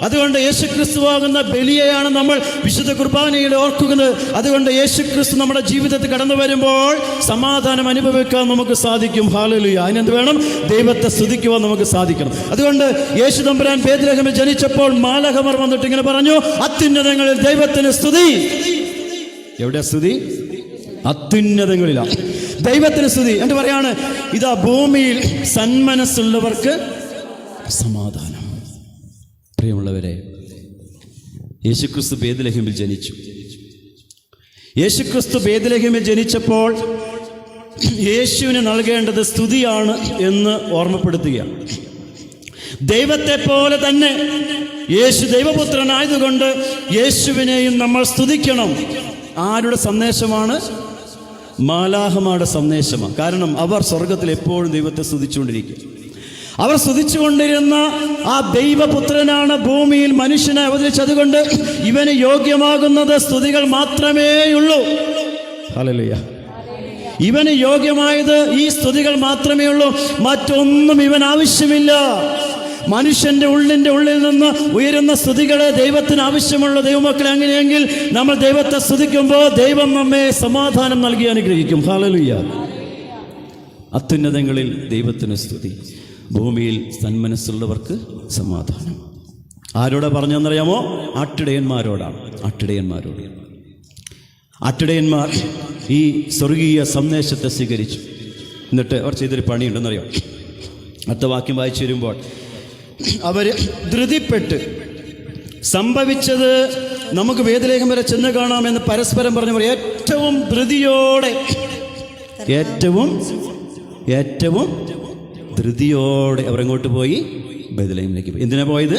അതുകൊണ്ട് യേശുക്രിസ്തുവാകുന്ന ബലിയെയാണ് നമ്മൾ വിശുദ്ധ കുർബാനയിൽ ഓർക്കുന്നത്. അതുകൊണ്ട് യേശുക്രിസ്തു നമ്മുടെ ജീവിതത്തിൽ കടന്നു വരുമ്പോൾ സമാധാനം അനുഭവിക്കാൻ നമുക്ക് സാധിക്കും. ഹല്ലേലൂയ. അതിനെന്ത് വേണം? ദൈവത്തെ സ്തുതിക്കുവാൻ നമുക്ക് സാധിക്കണം. അതുകൊണ്ട് യേശു തമ്പുരാൻ ബേത്ലഹേമിൽ ജനിച്ചപ്പോൾ മാലാഖമാർ വന്നിട്ട് ഇങ്ങനെ പറഞ്ഞു, അത്യുന്നതങ്ങളിൽ ദൈവത്തിന് സ്തുതി. എവിടെ സ്തുതി? അത്യുന്നതങ്ങളിലാണ് ദൈവത്തിന് സ്തുതി. എന്നിട്ട് പറയാണ്, ഇതാ ഭൂമിയിൽ സന്മനസ്സുള്ളവർക്ക് സമാധാനം. പ്രിയമുള്ളവരെ, യേശുക്രിസ്തു ബേത്ലഹേമിൽ ജനിച്ചു. യേശുക്രിസ്തു ബേത്ലഹേമിൽ ജനിച്ചപ്പോൾ യേശുവിന് നൽകേണ്ടത് സ്തുതിയാണ് എന്ന് ഓർമ്മപ്പെടുത്തുകയാണ്. ദൈവത്തെ പോലെ തന്നെ യേശു ദൈവപുത്രനായതുകൊണ്ട് യേശുവിനെയും നമ്മൾ സ്തുതിക്കണം. ആരുടെ സന്ദേശമാണ്? മാലാഖമാരുടെ സന്ദേശമാണ്. കാരണം അവർ സ്വർഗത്തിൽ എപ്പോഴും ദൈവത്തെ സ്തുതിച്ചുകൊണ്ടിരിക്കും. അവർ സ്തുതിച്ചുകൊണ്ടിരുന്ന ആ ദൈവപുത്രനാണ് ഭൂമിയിൽ മനുഷ്യനെ അവതരിച്ചതുകൊണ്ട് ഇവന് യോഗ്യമാകുന്നത് സ്തുതികൾ മാത്രമേയുള്ളൂ. ഹല്ലേലൂയ. ഇവന് യോഗ്യമായത് ഈ സ്തുതികൾ മാത്രമേ ഉള്ളൂ, മറ്റൊന്നും ഇവൻ ആവശ്യമില്ല. മനുഷ്യൻ്റെ ഉള്ളിൽ നിന്ന് ഉയരുന്ന സ്തുതികളെ ദൈവത്തിന് ആവശ്യമുള്ള ദൈവമക്കളെ. അങ്ങനെയെങ്കിൽ നമ്മൾ ദൈവത്തെ സ്തുതിക്കുമ്പോൾ ദൈവം നമ്മെ സമാധാനം നൽകി അനുഗ്രഹിക്കും. ഹല്ലേലൂയ. അത്യുന്നതങ്ങളിൽ ദൈവത്തിന് സ്തുതി, ഭൂമിയിൽ സന്മനസ്സുള്ളവർക്ക് സമാധാനം. ആരോടാ പറഞ്ഞെന്നറിയാമോ? ആട്ടിടയന്മാരോടാണ്. ആട്ടിടയന്മാർ ഈ സ്വർഗീയ സന്ദേശത്തെ സ്വീകരിച്ചു. എന്നിട്ട് അവർ ചെയ്തൊരു പണിയുണ്ടെന്നറിയാം. അടുത്ത വാക്യം വായിച്ചു വരുമ്പോൾ അവർ ധൃതിപ്പെട്ട് സംഭവിച്ചത് നമുക്ക് ബേത്ലഹേം വരെ ചെന്ന് കാണാമെന്ന് പരസ്പരം പറഞ്ഞവർ ഏറ്റവും ധൃതിയോടെ ധൃതിയോടെ അവരെങ്ങോട്ട് പോയി? ബേത്ലഹേമിലേക്ക് പോയി. എന്തിനാ പോയത്?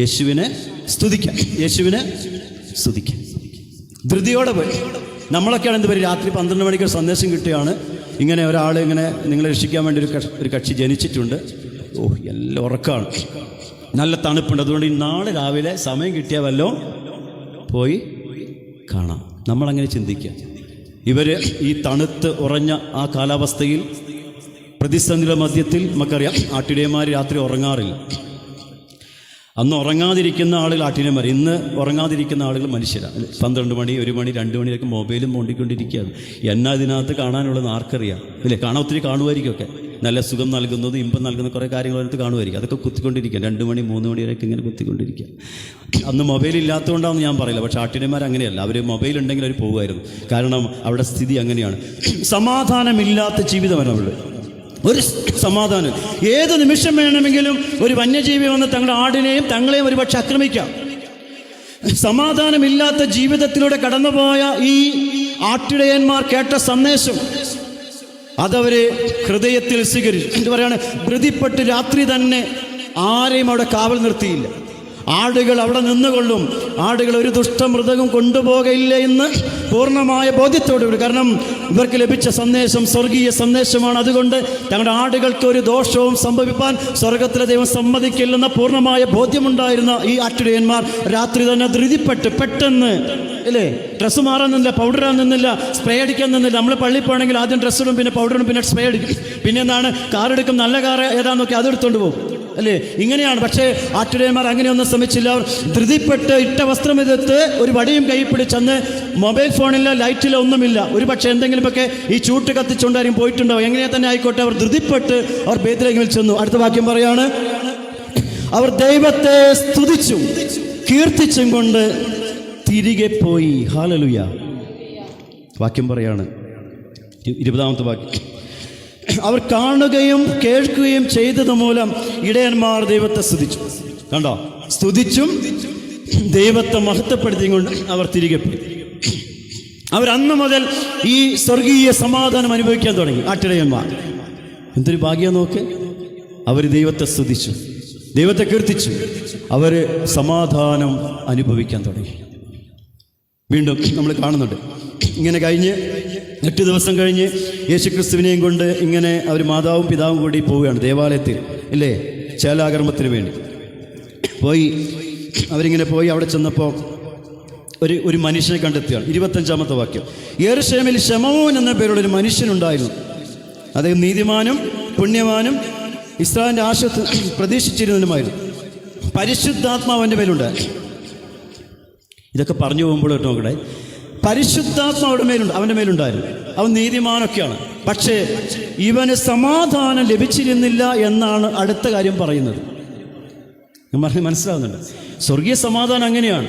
യേശുവിനെ സ്തുതിക്കാൻ. ധൃതിയോടെ പോയി. നമ്മളൊക്കെയാണ് എന്ത് പറയും, രാത്രി 12 മണിക്ക് സന്ദേശം കിട്ടുകയാണ്, ഇങ്ങനെ ഒരാൾ ഇങ്ങനെ നിങ്ങളെ രക്ഷിക്കാൻ വേണ്ടി ഒരു കക്ഷി ജനിച്ചിട്ടുണ്ട്. എല്ലാം ഉറക്കമാണ്, നല്ല തണുപ്പുണ്ട്. അതുകൊണ്ട് ഈ നാളെ രാവിലെ സമയം കിട്ടിയാൽ വല്ലോ പോയി കാണാം. നമ്മളങ്ങനെ ചിന്തിക്കുക. ഇവർ ഈ തണുത്ത് ഉറഞ്ഞ ആ കാലാവസ്ഥയിൽ, പ്രതിസന്ധിയുടെ മധ്യത്തിൽ നമുക്കറിയാം ആട്ടിടയന്മാർ രാത്രി ഉറങ്ങാറില്ല. അന്ന് ഉറങ്ങാതിരിക്കുന്ന ആളുകൾ ആട്ടിടയന്മാർ, ഇന്ന് ഉറങ്ങാതിരിക്കുന്ന ആളുകൾ മനുഷ്യരാണ്. 12 മണി 1 മണി 2 മണിയൊക്കെ മൊബൈലും മോണ്ടിക്കൊണ്ടിരിക്കുകയാണ്. എന്നാ ഇതിനകത്ത് കാണാനുള്ളത് ആർക്കറിയാം? ഇല്ലേ? കാണാൻ ഒത്തിരി കാണുമായിരിക്കുമൊക്കെ. നല്ല സുഖം നൽകുന്നത്, ഇമ്പം നൽകുന്ന കുറേ കാര്യങ്ങൾ അതിനകത്ത് കാണുമായിരിക്കും. അതൊക്കെ കുത്തിക്കൊണ്ടിരിക്കുക. 2 മണി 3 മണി വരെയൊക്കെ ഇങ്ങനെ കുത്തിക്കൊണ്ടിരിക്കുക. അന്ന് മൊബൈൽ ഇല്ലാത്തതുകൊണ്ടാണെന്ന് ഞാൻ പറയില്ല, പക്ഷേ ആട്ടിടയന്മാർ അങ്ങനെയല്ല. അവർ മൊബൈൽ ഉണ്ടെങ്കിൽ അവർ പോകുമായിരുന്നു. കാരണം അവിടെ സ്ഥിതി അങ്ങനെയാണ്. സമാധാനമില്ലാത്ത ജീവിതമാണ് അവരുടെ. ഒരു സമാധാനം. ഏത് നിമിഷം വേണമെങ്കിലും ഒരു വന്യജീവി വന്ന് തങ്ങളുടെ ആടിനെയും തങ്ങളെയും ഒരുപക്ഷെ ആക്രമിക്കാം. സമാധാനമില്ലാത്ത ജീവിതത്തിലൂടെ കടന്നുപോയ ഈ ആട്ടിടയന്മാർ കേട്ട സന്ദേശം അതവര് ഹൃദയത്തിൽ സ്വീകരിച്ചു. എന്ത് പറയാണ്? ധൃതിപ്പെട്ട് രാത്രി തന്നെ ആരെയും അവിടെ കാവൽ നിർത്തിയില്ല. ആടുകൾ അവിടെ നിന്നുകൊള്ളും. ആടുകൾ ഒരു ദുഷ്ടമൃഗം കൊണ്ടുപോകയില്ല എന്ന് പൂർണ്ണമായ ബോധ്യത്തോടുകൂടി. കാരണം ഇവർക്ക് ലഭിച്ച സന്ദേശം സ്വർഗീയ സന്ദേശമാണ്. അതുകൊണ്ട് തങ്ങളുടെ ആടുകൾക്ക് ഒരു ദോഷവും സംഭവിപ്പാൻ സ്വർഗത്തിലെ ദൈവം സമ്മതിക്കില്ലെന്ന പൂർണ്ണമായ ബോധ്യമുണ്ടായിരുന്ന ഈ ആട്ടിടയന്മാർ രാത്രി തന്നെ ധൃതിപ്പെട്ട് പെട്ടെന്ന്, അല്ലേ, ഡ്രസ്സ് മാറാൻ നിന്നില്ല, പൗഡർ ഇടാൻ നിന്നില്ല, സ്പ്രേ അടിക്കാൻ നിന്നില്ല. നമ്മൾ പള്ളിയിൽ പോകണമെങ്കിൽ ആദ്യം ഡ്രസ്സ് ഇടും, പിന്നെ പൗഡർ ഇടും, പിന്നെ സ്പ്രേ അടിക്കും, പിന്നെ എന്താണ് കാറെടുക്കും, നല്ല കാർ ഏതാണെന്നൊക്കെ അതെടുത്തോണ്ട് പോകും, അല്ലേ? ഇങ്ങനെയാണ്. പക്ഷേ ആട്ടിടയന്മാർ അങ്ങനെയൊന്നും ശ്രമിച്ചില്ല. അവർ ധൃതിപ്പെട്ട് ഇട്ട വസ്ത്രം എടുത്ത് ഒരു വടിയും കൈ പിടിച്ചന്ന് മൊബൈൽ ഫോണില്ല, ലൈറ്റില്ല, ഒന്നുമില്ല. ഒരു പക്ഷേ എന്തെങ്കിലുമൊക്കെ ഈ ചൂട്ട് കത്തിച്ചുകൊണ്ടാരും പോയിട്ടുണ്ടാവും. എങ്ങനെയാ തന്നെ ആയിക്കോട്ടെ, അവർ ധൃതിപ്പെട്ട് അവർ ബേത്ലഹേമിൽ ചെന്നു. അടുത്ത വാക്യം പറയാണ്, അവർ ദൈവത്തെ സ്തുതിച്ചു കീർത്തിച്ചും കൊണ്ട് തിരികെ പോയി. ഹല്ലേലൂയ. വാക്യം പറയാണ് 20ാമത്തെ വാക്യം, അവർ കാണുകയും കേൾക്കുകയും ചെയ്തത് മൂലം ഇടയന്മാർ ദൈവത്തെ സ്തുതിച്ചു. കണ്ടോ? സ്തുതിച്ചും ദൈവത്തെ മഹത്വപ്പെടുത്തിയും കൊണ്ട് അവർ തിരികെ പോയി. അവർ അന്ന് മുതൽ ഈ സ്വർഗീയ സമാധാനം അനുഭവിക്കാൻ തുടങ്ങി. ആട്ടിടയന്മാർ എന്തൊരു ഭാഗ്യം നോക്ക്. അവർ ദൈവത്തെ സ്തുതിച്ചു, ദൈവത്തെ കീർത്തിച്ചു, അവർ സമാധാനം അനുഭവിക്കാൻ തുടങ്ങി. വീണ്ടും നമ്മൾ കാണുന്നുണ്ട്. ഇങ്ങനെ കഴിഞ്ഞ് 8 ദിവസം കഴിഞ്ഞ് യേശുക്രിസ്തുവിനെയും കൊണ്ട് ഇങ്ങനെ അവർ മാതാവും പിതാവും കൂടി പോവുകയാണ് ദേവാലയത്തിൽ, ഇല്ലേ, ചേലാകർമ്മത്തിന് വേണ്ടി പോയി. അവരിങ്ങനെ പോയി അവിടെ ചെന്നപ്പോൾ ഒരു മനുഷ്യനെ കണ്ടെത്തുകയാണ്. 25-ാമത്തെ വാക്യം. യെരൂശലേമിൽ ശമൗൻ എന്ന പേരുള്ള ഒരു മനുഷ്യനുണ്ടായിരുന്നു. അദ്ദേഹം നീതിമാനും പുണ്യവാനും ഇസ്രായേലിൻ്റെ ആശത്ത് പ്രതീക്ഷിച്ചിരുന്നതിനുമായിരുന്നു. പരിശുദ്ധാത്മാവിൻ്റെ മേലുണ്ട്. ഇതൊക്കെ പറഞ്ഞു പോകുമ്പോൾ നോക്കട്ടെ, പരിശുദ്ധാത്മാവിടെ മേലുണ്ട്, അവൻ്റെ മേലുണ്ടായിരുന്നു. അവൻ നീതിമാനൊക്കെയാണ്. പക്ഷേ ഇവന് സമാധാനം ലഭിച്ചിരുന്നില്ല എന്നാണ് അടുത്ത കാര്യം പറയുന്നത്. മനസ്സിലാവുന്നുണ്ട്? സ്വർഗീയ സമാധാനം അങ്ങനെയാണ്.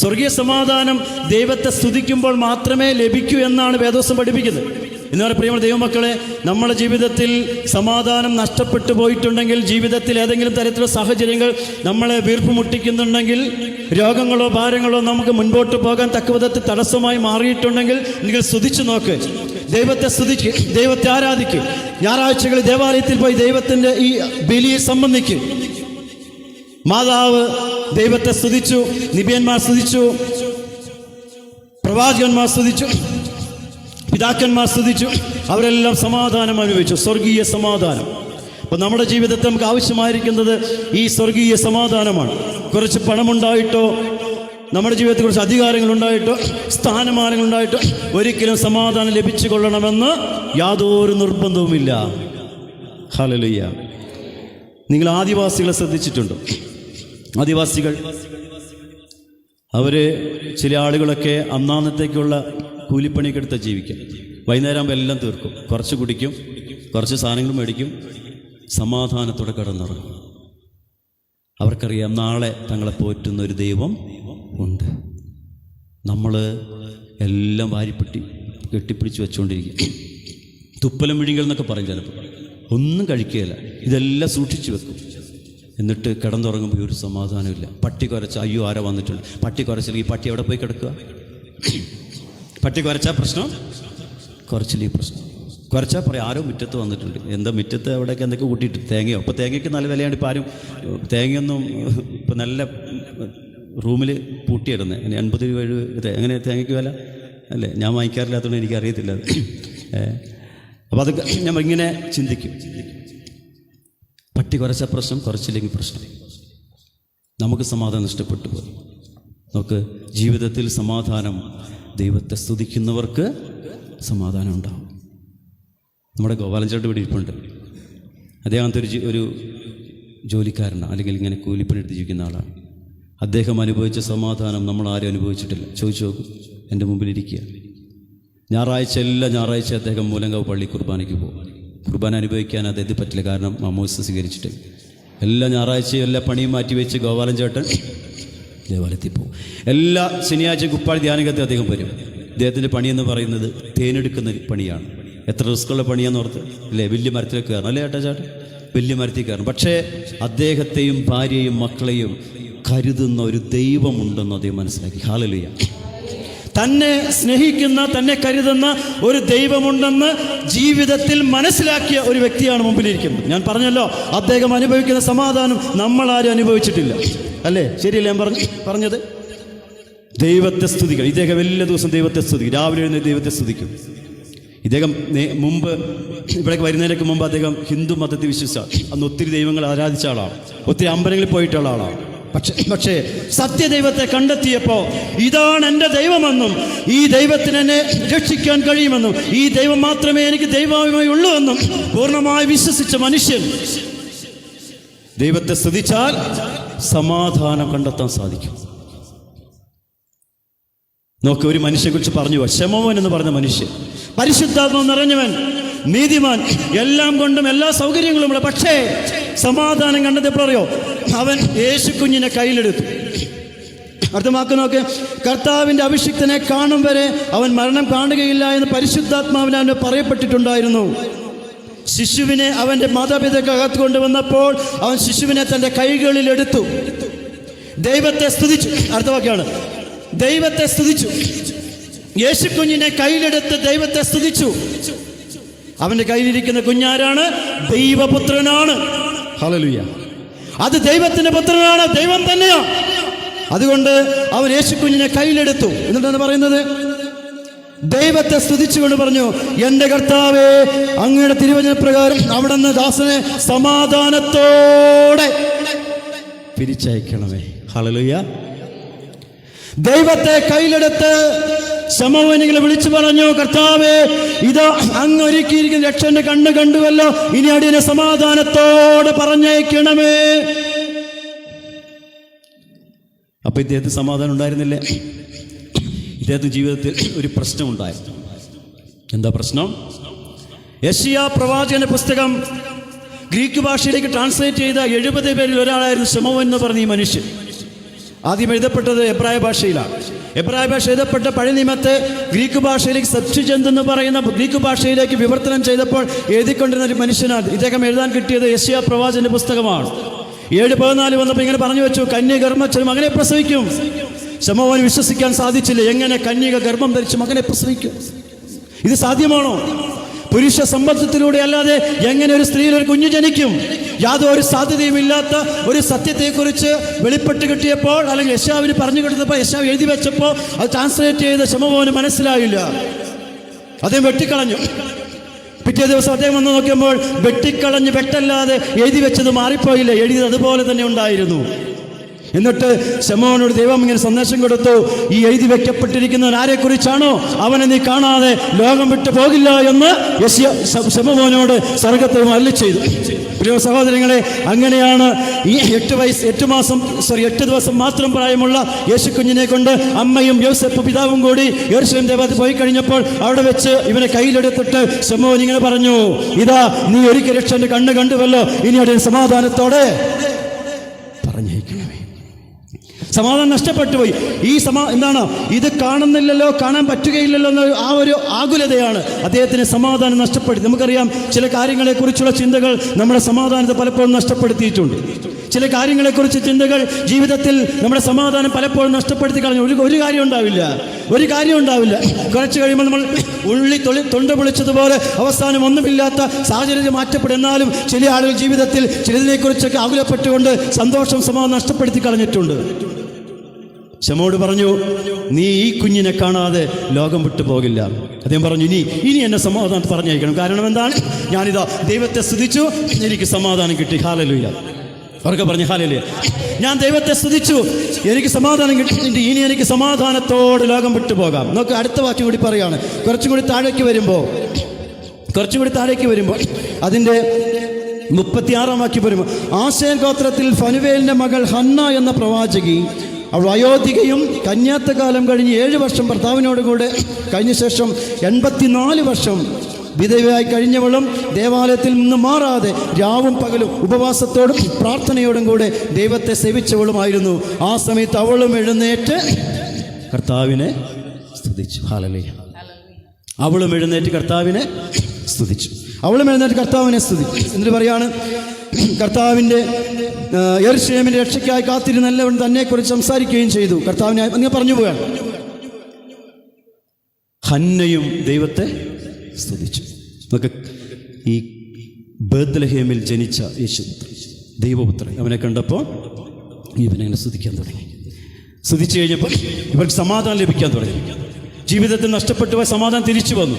സ്വർഗീയ സമാധാനം ദൈവത്തെ സ്തുതിക്കുമ്പോൾ മാത്രമേ ലഭിക്കൂ എന്നാണ് വേദോസം പഠിപ്പിക്കുന്നത്. എന്ന് പ്രിയമുള്ള ദൈവമക്കളെ, നമ്മുടെ ജീവിതത്തിൽ സമാധാനം നഷ്ടപ്പെട്ടു പോയിട്ടുണ്ടെങ്കിൽ, ജീവിതത്തിൽ ഏതെങ്കിലും തരത്തിലുള്ള സാഹചര്യങ്ങൾ നമ്മളെ വീർപ്പ് മുട്ടിക്കുന്നുണ്ടെങ്കിൽ, രോഗങ്ങളോ ഭാരങ്ങളോ നമുക്ക് മുൻപോട്ട് പോകാൻ തക്കവിധത്തിൽ തടസ്സമായി മാറിയിട്ടുണ്ടെങ്കിൽ, നിങ്ങൾ സ്തുതിച്ചു നോക്ക്, ദൈവത്തെ സ്തുതിക്ക്, ദൈവത്തെ ആരാധിക്ക്. ഞായറാഴ്ചകളിൽ ദേവാലയത്തിൽ പോയി ദൈവത്തിൻ്റെ ഈ ബലിയെ സംബന്ധിക്ക്. മാതാവ് ദൈവത്തെ സ്തുതിച്ചു, നിബിയന്മാർ സ്തുതിച്ചു, പ്രവാചകന്മാർ സ്തുതിച്ചു, പിതാക്കന്മാർ സ്തുതിച്ചു. അവരെല്ലാം സമാധാനം അനുഭവിച്ചു, സ്വർഗീയ സമാധാനം. അപ്പം നമ്മുടെ ജീവിതത്തിൽ നമുക്ക് ആവശ്യമായിരിക്കുന്നത് ഈ സ്വർഗീയ സമാധാനമാണ്. കുറച്ച് പണമുണ്ടായിട്ടോ, നമ്മുടെ ജീവിതത്തിൽ കുറച്ച് അധികാരങ്ങളുണ്ടായിട്ടോ, സ്ഥാനമാനങ്ങളുണ്ടായിട്ടോ ഒരിക്കലും സമാധാനം ലഭിച്ചു കൊള്ളണമെന്ന് യാതൊരു നിർബന്ധവുമില്ല. ഹല്ലേലൂയ. നിങ്ങൾ ആദിവാസികളെ ശ്രദ്ധിച്ചിട്ടുണ്ടോ? ആദിവാസികൾ അവർ ചില ആളുകളൊക്കെ അന്നാന്നത്തേക്കുള്ള കൂലിപ്പണിയൊക്കെ എടുത്ത് ജീവിക്കാം. വൈകുന്നേരം ആകുമ്പോൾ എല്ലാം തീർക്കും, കുറച്ച് കുടിക്കും, കുറച്ച് സാധനങ്ങൾ മേടിക്കും, സമാധാനത്തോടെ കിടന്നിറങ്ങും. അവർക്കറിയാം നാളെ തങ്ങളെ പോറ്റുന്ന ഒരു ദൈവം ഉണ്ട്. നമ്മൾ എല്ലാം വാരിപ്പെട്ടി കെട്ടിപ്പിടിച്ച് വെച്ചുകൊണ്ടിരിക്കും. തുപ്പലം വിഴികൾ എന്നൊക്കെ പറയും. ചിലപ്പോൾ ഒന്നും കഴിക്കുകയില്ല, ഇതെല്ലാം സൂക്ഷിച്ചു വെക്കും. എന്നിട്ട് കിടന്നുറങ്ങുമ്പോൾ ഒരു സമാധാനമില്ല. പട്ടി കുരച്ച, അയ്യോ ആരോ വന്നിട്ടുണ്ട്, പട്ടി കുരച്ചില്ലെങ്കിൽ ഈ പട്ടി എവിടെ പോയി കിടക്കുക? പട്ടി കുരച്ചാൽ പ്രശ്നം, കുറച്ചില്ലെങ്കിൽ പ്രശ്നം. കുരച്ചാൽ പറയും ആരോ മുറ്റത്ത് വന്നിട്ടുണ്ട്. എന്താ മുറ്റത്ത് അവിടെയൊക്കെ എന്തൊക്കെ കൂട്ടിയിട്ട്, തേങ്ങയോ? അപ്പോൾ തേങ്ങയ്ക്ക് നല്ല വിലയാണ്. ഇപ്പോൾ ആരും തേങ്ങയൊന്നും ഇപ്പോൾ നല്ല റൂമിൽ പൂട്ടിയിടുന്നത് 80 രൂപ എങ്ങനെ തേങ്ങയ്ക്ക് വില അല്ലേ? ഞാൻ വാങ്ങിക്കാറില്ലാത്തതുകൊണ്ട് എനിക്കറിയത്തില്ല. അപ്പോൾ അതൊക്കെ ഞാൻ ഇങ്ങനെ ചിന്തിക്കും. പട്ടി കുരച്ച പ്രശ്നം, കുറച്ചില്ലെങ്കിൽ പ്രശ്നം. നമുക്ക് സമാധാനം നഷ്ടപ്പെട്ടു പോയി. നമുക്ക് ജീവിതത്തിൽ സമാധാനം, ദൈവത്തെ സ്തുതിക്കുന്നവർക്ക് സമാധാനം ഉണ്ടാവും. നമ്മുടെ ഗോപാലൻ ഇവിടെ ഇരിപ്പുണ്ട്. അദ്ദേഹത്തെ ഒരു ജോലിക്കാരനാണ്, അല്ലെങ്കിൽ ഇങ്ങനെ കൂലിപ്പണി എടുത്ത് ജീവിക്കുന്ന ആളാണ്. അദ്ദേഹം അനുഭവിച്ച സമാധാനം നമ്മൾ ആരും അനുഭവിച്ചിട്ടില്ല. ചോദിച്ചു നോക്കും. എൻ്റെ മുമ്പിലിരിക്കുക. എല്ലാ ഞായറാഴ്ച അദ്ദേഹം മൂലങ്കാവ് പള്ളി കുർബാനയ്ക്ക് പോകും. കുർബാന അനുഭവിക്കാൻ അദ്ദേഹത്തിന് പറ്റില്ല, കാരണം മാമോദിസ സ്വീകരിച്ചിട്ട്. എല്ലാ ഞായറാഴ്ചയും എല്ലാ പണിയും മാറ്റിവെച്ച് ഗോപാലൻ ചേട്ടൻ ദേവാലയത്തിൽ പോകും. എല്ലാ ശനിയാഴ്ച കുപ്പാഴി ധ്യാനകത്തിൽ അദ്ദേഹം വരും. അദ്ദേഹത്തിൻ്റെ പണിയെന്ന് പറയുന്നത് തേനെടുക്കുന്ന പണിയാണ്. എത്ര റിസ്ക്കുള്ള പണിയാന്ന് ഓർത്ത് അല്ലേ? വലിയ മരത്തിലേക്ക് കയറണം അല്ലേ ചേട്ടാ? വലിയ മരത്തിൽ കയറണം. പക്ഷേ അദ്ദേഹത്തെയും ഭാര്യയും മക്കളെയും കരുതുന്ന ഒരു ദൈവമുണ്ടെന്ന് അദ്ദേഹം മനസ്സിലാക്കി. ഹല്ലേലൂയ. തന്നെ സ്നേഹിക്കുന്ന, തന്നെ കരുതുന്ന ഒരു ദൈവമുണ്ടെന്ന് ജീവിതത്തിൽ മനസ്സിലാക്കിയ ഒരു വ്യക്തിയാണ് മുമ്പിലിരിക്കുന്നത്. ഞാൻ പറഞ്ഞല്ലോ, അദ്ദേഹം അനുഭവിക്കുന്ന സമാധാനം നമ്മളാരും അനുഭവിച്ചിട്ടില്ല അല്ലേ? ശരിയല്ലേ ഞാൻ പറഞ്ഞത്? ദൈവത്തെ സ്തുതിക്കണം. ഇദ്ദേഹം എല്ലാ ദിവസവും ദൈവത്തെ സ്തുതിക്കും. രാവിലെ എഴുന്നേറ്റ് ദൈവത്തെ സ്തുതിക്കും. ഇദ്ദേഹം മുമ്പ് ഇവിടേക്ക് വരുന്നതിനൊക്കെ മുമ്പ് അദ്ദേഹം ഹിന്ദു മതത്തിൽ വിശ്വസിച്ചാണ്. അന്ന് ഒത്തിരി ദൈവങ്ങൾ ആരാധിച്ച ആളാണ്, ഒത്തിരി അമ്പലങ്ങളിൽ പോയിട്ടുള്ള ആളാണ്. പക്ഷേ സത്യദൈവത്തെ കണ്ടെത്തിയപ്പോൾ ഇതാണ് എൻ്റെ ദൈവമെന്നും ഈ ദൈവത്തിന് എന്നെ രക്ഷിക്കാൻ കഴിയുമെന്നും ഈ ദൈവം മാത്രമേ എനിക്ക് ദൈവമായി ഉള്ളൂ എന്നും പൂർണ്ണമായി വിശ്വസിച്ച മനുഷ്യൻ ദൈവത്തെ സ്തുതിച്ചാൽ സമാധാനം കണ്ടെത്താൻ സാധിക്കും. നോക്ക്, ഒരു മനുഷ്യനെക്കുറിച്ച് പറഞ്ഞു, ശമോൻ എന്ന് പറഞ്ഞ മനുഷ്യൻ, പരിശുദ്ധാത്മ നിറഞ്ഞവൻ, നീതിമാൻ, എല്ലാം കൊണ്ടും എല്ലാ സൗകര്യങ്ങളുമുള്ള. പക്ഷേ സമാധാനം കണ്ടെത്തിയപ്പോൾ അറിയോ, അവൻ യേശു കുഞ്ഞിനെ കയ്യിലെടുത്തു. അർത്ഥമാക്കി നോക്ക്, കർത്താവിൻ്റെ അഭിഷിക്തനെ കാണും വരെ അവൻ മരണം കാണുകയില്ല എന്ന് പരിശുദ്ധാത്മാവിന് അവന് പറയപ്പെട്ടിട്ടുണ്ടായിരുന്നു. ശിശുവിനെ അവൻ്റെ മാതാപിതാക്കകത്ത് കൊണ്ടുവന്നപ്പോൾ അവൻ ശിശുവിനെ തൻ്റെ കൈകളിൽ എടുത്തു, ദൈവത്തെ സ്തുതിച്ചു. അർത്ഥമാക്കിയാണ്, ദൈവത്തെ സ്തുതിച്ചു. യേശു കുഞ്ഞിനെ കയ്യിലെടുത്ത് ദൈവത്തെ സ്തുതിച്ചു. അവൻ്റെ കയ്യിലിരിക്കുന്ന കുഞ്ഞാരാണ്? ദൈവപുത്രനാണ്. ഹല്ലേലൂയ. അത് ദൈവത്തിൻ്റെ പുത്രനാണ്, ദൈവം തന്നെയാണ്. അതുകൊണ്ട് അവൻ യേശുക്കുഞ്ഞിനെ കയ്യിലെടുത്തു. എന്നിട്ടാണ് പറയുന്നത്, ദൈവത്തെ സ്തുതിച്ചുകൊണ്ട് പറഞ്ഞു, എൻ്റെ കർത്താവേ, അങ്ങയുടെ തിരുവചനപ്രകാരം അവിടുന്ന് ദാസനെ സമാധാനത്തോടെ പിരിച്ചയക്കണമേ. ഹല്ലേലൂയ. ദൈവത്തെ കയ്യിലെടുത്ത് ശമൂവേലിനെ വിളിച്ചു പറഞ്ഞു, കർത്താവേ, ഇതാ അങ്ങ് ഒരുക്കിയിരിക്കുന്ന രക്ഷന്റെ കണ്ണ് കണ്ടുവല്ലോ, ഇനി അടിയനെ സമാധാനത്തോടെ പറഞ്ഞയക്കണമേ. അപ്പൊ ഇദ്ദേഹത്തിന് സമാധാനം ഉണ്ടായിരുന്നില്ലേ? ഇദ്ദേഹത്തിന്റെ ജീവിതത്തിൽ ഒരു പ്രശ്നമുണ്ടായിരുന്നു. എന്താ പ്രശ്നം? യെശയ്യാ പ്രവാചകന്റെ പുസ്തകം ഗ്രീക്ക് ഭാഷയിലേക്ക് ട്രാൻസ്ലേറ്റ് ചെയ്ത 70 പേരിൽ ഒരാളായിരുന്നു ശമൂവേൽ എന്ന് പറഞ്ഞ ഈ മനുഷ്യൻ. ആദ്യം എഴുതപ്പെട്ടത് എബ്രായ ഭാഷയിലാണ്. എബ്രായ ഭാഷ എഴുതപ്പെട്ട പഴയ നിയമത്തെ ഗ്രീക്ക് ഭാഷയിലേക്ക് സബ്സ്റ്റിറ്റ്യൂട്ട് എന്ന് പറയുന്ന ഗ്രീക്ക് ഭാഷയിലേക്ക് വിവർത്തനം ചെയ്തപ്പോൾ എഴുതിക്കൊണ്ടിരുന്ന ഒരു മനുഷ്യനാണ്. ഇദ്ദേഹം എഴുതാൻ കിട്ടിയത് യെശയ്യാ പ്രവാചകന്റെ പുസ്തകമാണ്. 7:14 വന്നപ്പോൾ ഇങ്ങനെ പറഞ്ഞു വെച്ചു, കന്യക ഗർഭം മകനെ പ്രസവിക്കും. ശമൂവേലിന് വിശ്വസിക്കാൻ സാധിച്ചില്ല. എങ്ങനെ കന്യക ഗർഭം ധരിച്ച് മകനെ പ്രസവിക്കും? ഇത് സാധ്യമാണോ? പുരുഷ സമ്പർക്കത്തിലൂടെ അല്ലാതെ എങ്ങനെ ഒരു സ്ത്രീയിൽ ഒരു കുഞ്ഞു ജനിക്കും? യാതൊരു സാധ്യതയുമില്ലാത്ത ഒരു സത്യത്തെക്കുറിച്ച് വെളിപ്പെട്ട് കിട്ടിയപ്പോൾ, അല്ലെങ്കിൽ യെശയ്യാവിന് പറഞ്ഞു കൊടുത്തപ്പോൾ, യെശയ്യാവ് എഴുതി വെച്ചപ്പോൾ അത് ട്രാൻസ്ലേറ്റ് ചെയ്ത് ശമൂവേലിന് മനസ്സിലായില്ല. അദ്ദേഹം വെട്ടിക്കളഞ്ഞു. പിറ്റേ ദിവസം അദ്ദേഹം വന്ന് നോക്കിയപ്പോൾ വെട്ടിക്കളഞ്ഞ് വെട്ടല്ലാതെ എഴുതി വെച്ചത് മാറിപ്പോയില്ല, എഴുതിയത് അതുപോലെ തന്നെ ഉണ്ടായിരുന്നു. എന്നിട്ട് ശമൂവേലിനോട് ദൈവം ഇങ്ങനെ സന്ദേശം കൊടുത്തു, ഈ എഴുതി വെക്കപ്പെട്ടിരിക്കുന്നവൻ ആരെക്കുറിച്ചാണോ അവനെ നീ കാണാതെ ലോകം വിട്ടു പോകില്ല എന്ന് ശമൂവേലിനോട് സ്വർഗ്ഗത്തിൽ അരുളി ചെയ്തു. പ്രിയ സഹോദരങ്ങളെ, അങ്ങനെയാണ് ഈ 8 ദിവസം മാത്രം പ്രായമുള്ള യേശുക്കുഞ്ഞിനെ കൊണ്ട് അമ്മയും യോസേപ്പ് പിതാവും കൂടി യെരൂശലേം ദേവാലയത്തിൽ പോയി കഴിഞ്ഞപ്പോൾ അവിടെ വെച്ച് ഇവനെ കയ്യിലെടുത്തിട്ട് ശമൂവേൽ ഇങ്ങനെ പറഞ്ഞു, ഇതാ നീ ഒരിക്കൽ രക്ഷന്റെ കണ്ണ് കണ്ടുവല്ലോ, ഇനി അവിടെ സമാധാനത്തോടെ പറഞ്ഞയക്കണമേ. സമാധാനം നഷ്ടപ്പെട്ടു പോയി. ഈ എന്താണ് ഇത്? കാണുന്നില്ലല്ലോ, കാണാൻ പറ്റുകയില്ലല്ലോ എന്ന ആ ഒരു ആകുലതയാണ് അദ്ദേഹത്തിന് സമാധാനം നഷ്ടപ്പെടുത്തി. നമുക്കറിയാം, ചില കാര്യങ്ങളെക്കുറിച്ചുള്ള ചിന്തകൾ നമ്മുടെ സമാധാനത്തെ പലപ്പോഴും നഷ്ടപ്പെടുത്തിയിട്ടുണ്ട്. ചില കാര്യങ്ങളെക്കുറിച്ച് ചിന്തകൾ ജീവിതത്തിൽ നമ്മുടെ സമാധാനം പലപ്പോഴും നഷ്ടപ്പെടുത്തി കളഞ്ഞു. ഒരു കാര്യം ഉണ്ടാവില്ല. കുറച്ച് കഴിയുമ്പോൾ നമ്മൾ തൊണ്ട പൊളിച്ചതുപോലെ അവസാനം ഒന്നുമില്ലാത്ത സാഹചര്യം മാറ്റപ്പെടുന്നാലും ചില ആളുകൾ ജീവിതത്തിൽ ചിലതിനെക്കുറിച്ചൊക്കെ ആകുലപ്പെട്ടുകൊണ്ട് സന്തോഷം സമാധാനം നഷ്ടപ്പെടുത്തി കളഞ്ഞിട്ടുണ്ട്. ശമൂവേൽ പറഞ്ഞു, നീ ഈ കുഞ്ഞിനെ കാണാതെ ലോകം വിട്ടു പോകില്ല. അദ്ദേഹം പറഞ്ഞു, ഇനി എന്നെ സമാധാനം പറഞ്ഞയക്കണം. കാരണം എന്താണ്? ഞാനിതാ ദൈവത്തെ സ്തുതിച്ചു, എനിക്ക് സമാധാനം കിട്ടി. ഹല്ലേലൂയ. അവർക്ക് പറഞ്ഞു, ഹല്ലേലൂയ, ഞാൻ ദൈവത്തെ സ്തുതിച്ചു, എനിക്ക് സമാധാനം കിട്ടി, ഇനി എനിക്ക് സമാധാനത്തോടെ ലോകം വിട്ടു പോകാം. നമുക്ക് അടുത്ത വാക്യം കൂടി പറയാണ്. കുറച്ചും കൂടി താഴേക്ക് വരുമ്പോൾ അതിൻ്റെ 36 വാക്യം വരുമ്പോൾ, ആശേർ ഗോത്രത്തിൽ ഫനുവേലിൻ്റെ മകൾ ഹന്ന എന്ന പ്രവാചകി, അവൾ അയോധ്യയും കന്യാത്തകാലം കഴിഞ്ഞ് 7 വർഷം ഭർത്താവിനോട് കൂടെ കഴിഞ്ഞ ശേഷം 84 വർഷം വിധവയായി കഴിഞ്ഞവളും ദേവാലയത്തിൽ നിന്ന് മാറാതെ രാവും പകലും ഉപവാസത്തോടും പ്രാർത്ഥനയോടും കൂടെ ദൈവത്തെ സേവിച്ചവളുമായിരുന്നു. ആ സമയത്ത് അവളും എഴുന്നേറ്റ് കർത്താവിനെ സ്തുതിച്ചു. ഹല്ലേലൂയ. അവളും എഴുന്നേറ്റ് കർത്താവിനെ സ്തുതിച്ചു. എന്നിട്ട് പറയാണ്, കർത്താവിൻ്റെ യെരൂശലേമിൻ്റെ രക്ഷയ്ക്കായി കാത്തിരുന്നല്ലവൻ തന്നെക്കുറിച്ച് സംസാരിക്കുകയും ചെയ്തു. കർത്താവിനെ അങ്ങനെ പറഞ്ഞു പോവുകയാണ്. ഹന്നയും ദൈവത്തെ സ്തുതിച്ചു. നമുക്ക് ഈ ബേത്ലഹേമിൽ ജനിച്ച യേശുപുത്രൻ, ദൈവപുത്രൻ, അവനെ കണ്ടപ്പോൾ ഇവനങ്ങനെ സ്തുതിക്കാൻ തുടങ്ങി. സ്തുതിച്ചു കഴിഞ്ഞപ്പോൾ ഇവർക്ക് സമാധാനം ലഭിക്കാൻ തുടങ്ങി. ജീവിതത്തിൽ നഷ്ടപ്പെട്ടു പോയ സമാധാനം തിരിച്ചു വന്നു.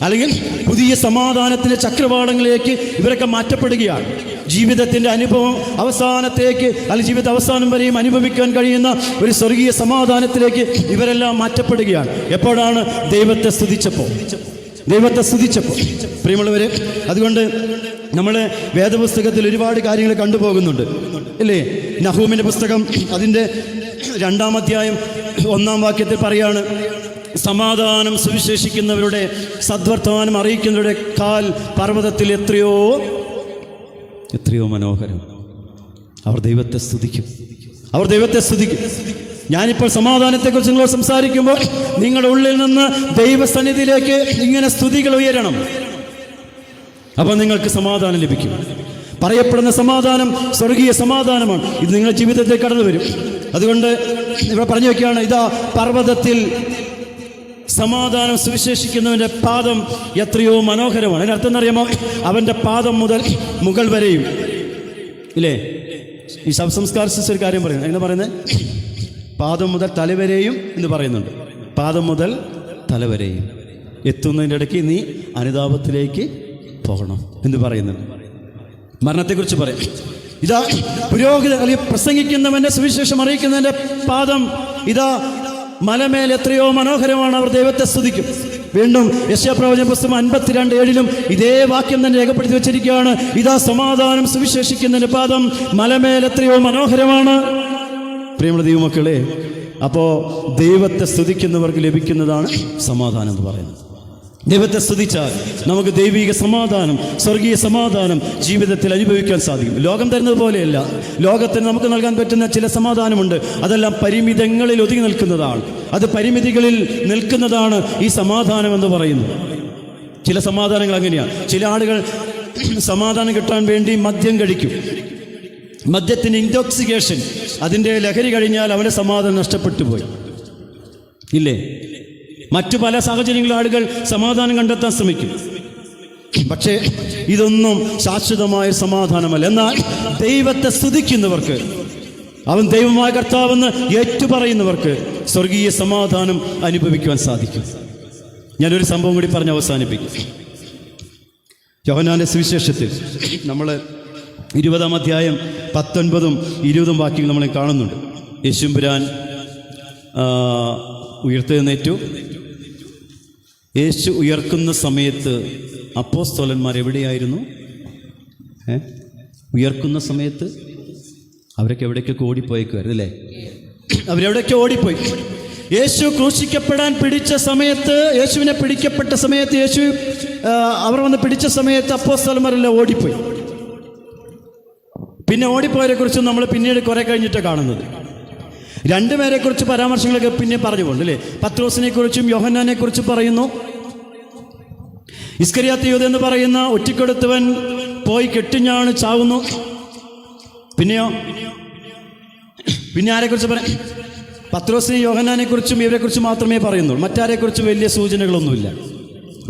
അല്ലെങ്കിൽ പുതിയ സമാധാനത്തിൻ്റെ ചക്രവാളങ്ങളിലേക്ക് ഇവരൊക്കെ മാറ്റപ്പെടുകയാണ്. ജീവിതത്തിൻ്റെ അനുഭവം അവസാനത്തേക്ക്, അല്ലെങ്കിൽ ജീവിത അവസാനം വരെയും അനുഭവിക്കാൻ കഴിയുന്ന ഒരു സ്വർഗീയ സമാധാനത്തിലേക്ക് ഇവരെല്ലാം മാറ്റപ്പെടുകയാണ്. എപ്പോഴാണ്? ദൈവത്തെ സ്തുതിച്ചപ്പോൾ. പ്രിയമുള്ളവരെ, അതുകൊണ്ട് നമ്മൾ വേദപുസ്തകത്തിൽ ഒരുപാട് കാര്യങ്ങൾ കണ്ടുപോകുന്നുണ്ട്, അല്ലേ? നഹൂമിൻ്റെ പുസ്തകം അതിൻ്റെ 2-ാം അധ്യായം 1-ാം വാക്യത്തിൽ പറയാണ്, സമാധാനം സുവിശേഷിക്കുന്നവരുടെ, സദ്വർത്തമാനം അറിയിക്കുന്നവരുടെ കാൽ പർവ്വതത്തിൽ എത്രയോ മനോഹരം. അവർ ദൈവത്തെ സ്തുതിക്കും. ഞാനിപ്പോൾ സമാധാനത്തെക്കുറിച്ച് നിങ്ങളോട് സംസാരിക്കുമ്പോൾ നിങ്ങളുടെ ഉള്ളിൽ നിന്ന് ദൈവസന്നിധിയിലേക്ക് ഇങ്ങനെ സ്തുതികൾ ഉയരണം. അപ്പോൾ നിങ്ങൾക്ക് സമാധാനം ലഭിക്കും. പറയപ്പെടുന്ന സമാധാനം സ്വർഗീയ സമാധാനമാണ്. ഇത് നിങ്ങളുടെ ജീവിതത്തിൽ കടന്നു വരും. അതുകൊണ്ട് ഇവിടെ പറഞ്ഞു വയ്ക്കുകയാണ്, ഇതാ പർവ്വതത്തിൽ സമാധാനം സുവിശേഷിക്കുന്നവൻ്റെ പാദം എത്രയോ മനോഹരമാണ്. അതിനർത്ഥം എന്നറിയാമോ? അവൻ്റെ പാദം മുതൽ മുകൾ വരെയും, ഇല്ലേ? ഈ ശവസംസ്കാര ഒരു കാര്യം പറയുന്നത്, എന്താ പറയുന്നത്? പാദം മുതൽ തലവരെയും എന്ന് പറയുന്നുണ്ട്. പാദം മുതൽ തലവരെയും എത്തുന്നതിൻ്റെ ഇടയ്ക്ക് നീ അനുതാപത്തിലേക്ക് പോകണം എന്ന് പറയുന്നുണ്ട്. മരണത്തെക്കുറിച്ച് പറയാം. ഇതാ പുരോഹിതൻ അല്ലെങ്കിൽ പ്രസംഗിക്കുന്നവൻ്റെ സുവിശേഷം അറിയിക്കുന്നതിൻ്റെ പാദം ഇതാ മലമേൽ എത്രയോ മനോഹരമാണ്, അവർ ദൈവത്തെ സ്തുതിക്കും. വീണ്ടും യെശയ്യാപ്രവചന പുസ്തകം 52:7 ഇതേ വാക്യം തന്നെ രേഖപ്പെടുത്തി വെച്ചിരിക്കുകയാണ്. ഇതാ സമാധാനം സുവിശേഷിക്കുന്നതിൻ്റെ പാദം മലമേൽ എത്രയോ മനോഹരമാണ്. പ്രിയമുള്ള ദൈവമക്കളെ, അപ്പോൾ ദൈവത്തെ സ്തുതിക്കുന്നവർക്ക് ലഭിക്കുന്നതാണ് സമാധാനം എന്ന് പറയുന്നത്. ദൈവത്തെ സ്തുതിച്ചാൽ നമുക്ക് ദൈവിക സമാധാനം, സ്വർഗീയ സമാധാനം ജീവിതത്തിൽ അനുഭവിക്കാൻ സാധിക്കും. ലോകം തരുന്നത് പോലെയല്ല. ലോകത്തിന് നമുക്ക് നൽകാൻ പറ്റുന്ന ചില സമാധാനമുണ്ട്, അതെല്ലാം പരിമിതങ്ങളിൽ ഒതുങ്ങി നിൽക്കുന്നതാണ്. അത് പരിമിതികളിൽ നിൽക്കുന്നതാണ് ഈ സമാധാനം എന്ന് പറയുന്നത്. ചില സമാധാനങ്ങൾ അങ്ങനെയാണ്. ചില ആളുകൾ സമാധാനം കിട്ടാൻ വേണ്ടി മദ്യം കഴിക്കും. മദ്യത്തിന് ഇൻടോക്സിക്കേഷൻ, അതിൻ്റെ ലഹരി കഴിഞ്ഞാൽ അവൻ്റെ സമാധാനം നഷ്ടപ്പെട്ടു പോയി ഇല്ലേ? മറ്റു പല സാഹചര്യങ്ങളിലും ആളുകൾ സമാധാനം കണ്ടെത്താൻ ശ്രമിക്കും. പക്ഷേ ഇതൊന്നും ശാശ്വതമായ സമാധാനമല്ല. എന്നാൽ ദൈവത്തെ സ്തുതിക്കുന്നവർക്ക്, അവൻ ദൈവമായ കർത്താവെന്ന് ഏറ്റുപറയുന്നവർക്ക് സ്വർഗീയ സമാധാനം അനുഭവിക്കുവാൻ സാധിക്കും. ഞാനൊരു സംഭവം കൂടി പറഞ്ഞ് അവസാനിപ്പിക്കും. യോഹന്നാന്റെ സുവിശേഷത്തിൽ നമ്മൾ 20-ാം അധ്യായം 19ഉം 20ഉം വാക്യങ്ങൾ നമ്മൾ കാണുന്നുണ്ട്. യേശുമ്പുരാൻ ഉയർത്തെഴുന്നേറ്റു. യേശു ഉയർക്കുന്ന സമയത്ത് അപ്പോസ്തലന്മാർ എവിടെയായിരുന്നു? ഉയർക്കുന്ന സമയത്ത് അവരൊക്കെ എവിടേക്കൊക്കെ ഓടിപ്പോയേക്കുമായിരുന്നു അല്ലേ? അവരെവിടേക്ക് ഓടിപ്പോയി. യേശു ക്രൂശിക്കപ്പെടാൻ പിടിച്ച സമയത്ത്, യേശുവിനെ പിടിക്കപ്പെട്ട സമയത്ത്, അവർ വന്ന് പിടിച്ച സമയത്ത് അപ്പോസ്തലന്മാരെല്ലാം ഓടിപ്പോയി. പിന്നെ ഓടിപ്പോയതിനെ കുറിച്ച് നമ്മൾ പിന്നീട് കുറെ കഴിഞ്ഞിട്ട് കാണുന്നത്. രണ്ടുപേരെ കുറിച്ച് പരാമർശങ്ങളൊക്കെ പിന്നെ പറഞ്ഞു പോകുന്നുണ്ട് അല്ലേ? പത്രോസിനെ കുറിച്ചും യോഹന്നാനെ കുറിച്ച് പറയുന്നു. ഇസ്കറിയാത്ത് യൂദ എന്ന് പറയുന്ന ഒറ്റിക്കൊടുത്തവൻ പോയി കെട്ടിഞ്ഞാണ് ചാവുന്നു. പിന്നെ ആരെക്കുറിച്ച് പറയാം? പത്രോസിനെ യോഹന്നാനെ കുറിച്ചും ഇവരെ കുറിച്ച് മാത്രമേ പറയുന്നുള്ളൂ. മറ്റാരെക്കുറിച്ച് വലിയ സൂചനകളൊന്നുമില്ല.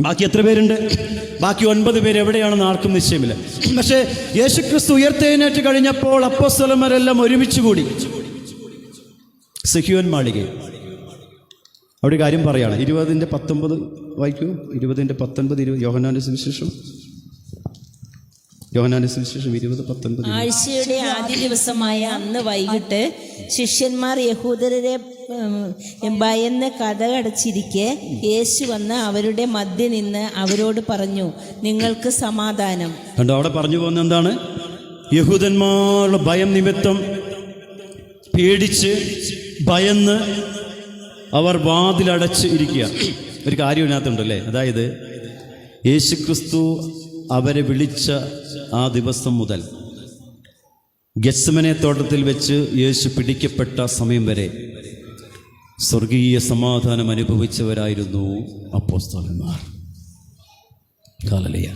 ബാക്കി എത്ര പേരുണ്ട്? ബാക്കി 9 പേര് എവിടെയാണെന്ന് ആർക്കും നിശ്ചയമില്ല. പക്ഷേ യേശുക്രിസ്തു ഉയർത്തെഴുന്നേറ്റ് കഴിഞ്ഞപ്പോൾ അപ്പോസ്തലന്മാരെല്ലാം ഒരുമിച്ച് കൂടി സെഹ്യോൻ മാളികയിൽ. അവിടെ കാര്യം പറയാണ്. 20:19 വായിക്കൂ. 20:19 യോഹന്നാന്റെ സുവിശേഷം 20:19. ആഴ്ചയുടെ ആദ്യ ദിവസമായ അന്ന് വൈകിട്ട് ശിഷ്യന്മാർ യഹൂദരെ ഭയന്ന് കതകടച്ചിരിക്കെ യേശു വന്ന് അവരുടെ മധ്യ നിന്ന് അവരോട് പറഞ്ഞു, നിങ്ങൾക്ക് സമാധാനം. കണ്ടോ, അവിടെ പറഞ്ഞു പോകുന്ന എന്താണ്? യഹൂദന്മാരുടെ ഭയം നിമിത്തം പേടിച്ച് ഭയന്ന് അവർ വാതിലടച്ച് ഇരിക്കുക. ഒരു കാര്യം ഇതിനകത്തുണ്ടല്ലേ? അതായത് യേശുക്രിസ്തു അവരെ വിളിച്ച ആ ദിവസം മുതൽ ഗെത്സമനെ തോട്ടത്തിൽ വെച്ച് യേശു പിടിക്കപ്പെട്ട സമയം വരെ സ്വർഗീയ സമാധാനം അനുഭവിച്ചവരായിരുന്നു അപ്പോസ്തലന്മാർ. Hallelujah,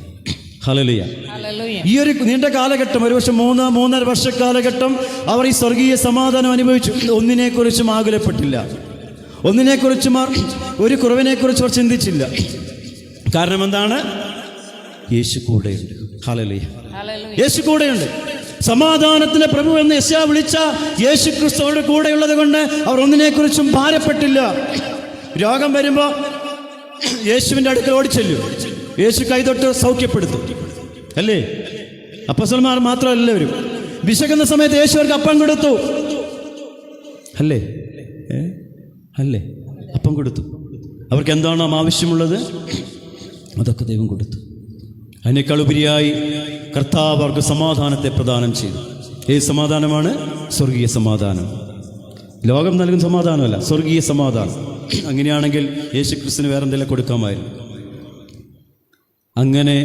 hallelujah. ഈ ഒരു നീണ്ട കാലഘട്ടം, ഒരുപക്ഷെ 3.5 വർഷ കാലഘട്ടം അവർ ഈ സ്വർഗീയ സമാധാനം അനുഭവിച്ചു. ഒന്നിനെക്കുറിച്ചും ആകുലപ്പെട്ടില്ല. ഒന്നിനെക്കുറിച്ചും ഒരു കുറവിനെക്കുറിച്ച് അവർ ചിന്തിച്ചില്ല. കാരണം എന്താണ്? യേശു കൂടെയുണ്ട്. ഹല്ലേലൂയ, യേശു കൂടെയുണ്ട്. സമാധാനത്തിന്റെ പ്രഭു എന്ന് യെശയ്യാ വിളിച്ച യേശു ക്രിസ്തുവോട് കൂടെയുള്ളത് കൊണ്ട് അവർ ഒന്നിനെക്കുറിച്ചും ഭാരപ്പെട്ടില്ല. രോഗം വരുമ്പോൾ യേശുവിൻ്റെ അടുക്കൽ ഓടിച്ചെല്ലും. യേശു കൈതൊട്ട് സൗഖ്യപ്പെടുത്തും അല്ലേ? അപ്പോസ്തലന്മാർ മാത്രമല്ല എല്ലാവരും. വിശക്കുന്ന സമയത്ത് യേശു അവർക്ക് അപ്പം കൊടുത്തു അല്ലേ? അല്ലേ? അപ്പം കൊടുത്തു. അവർക്ക് എന്താണോ ആവശ്യമുള്ളത് അതൊക്കെ ദൈവം കൊടുത്തു. അതിനേക്കാൾ ഉപരിയായി കർത്താവ് അവർക്ക് സമാധാനത്തെ പ്രദാനം ചെയ്തു. ഏത് സമാധാനമാണ്? സ്വർഗീയ സമാധാനം. ലോകം നൽകുന്ന സമാധാനമല്ല, സ്വർഗീയ സമാധാനം. അങ്ങനെയാണെങ്കിൽ യേശുക്രിസ്തുവിന് വേറെ എന്തെങ്കിലും കൊടുക്കാമായിരുന്നു. അങ്ങനെ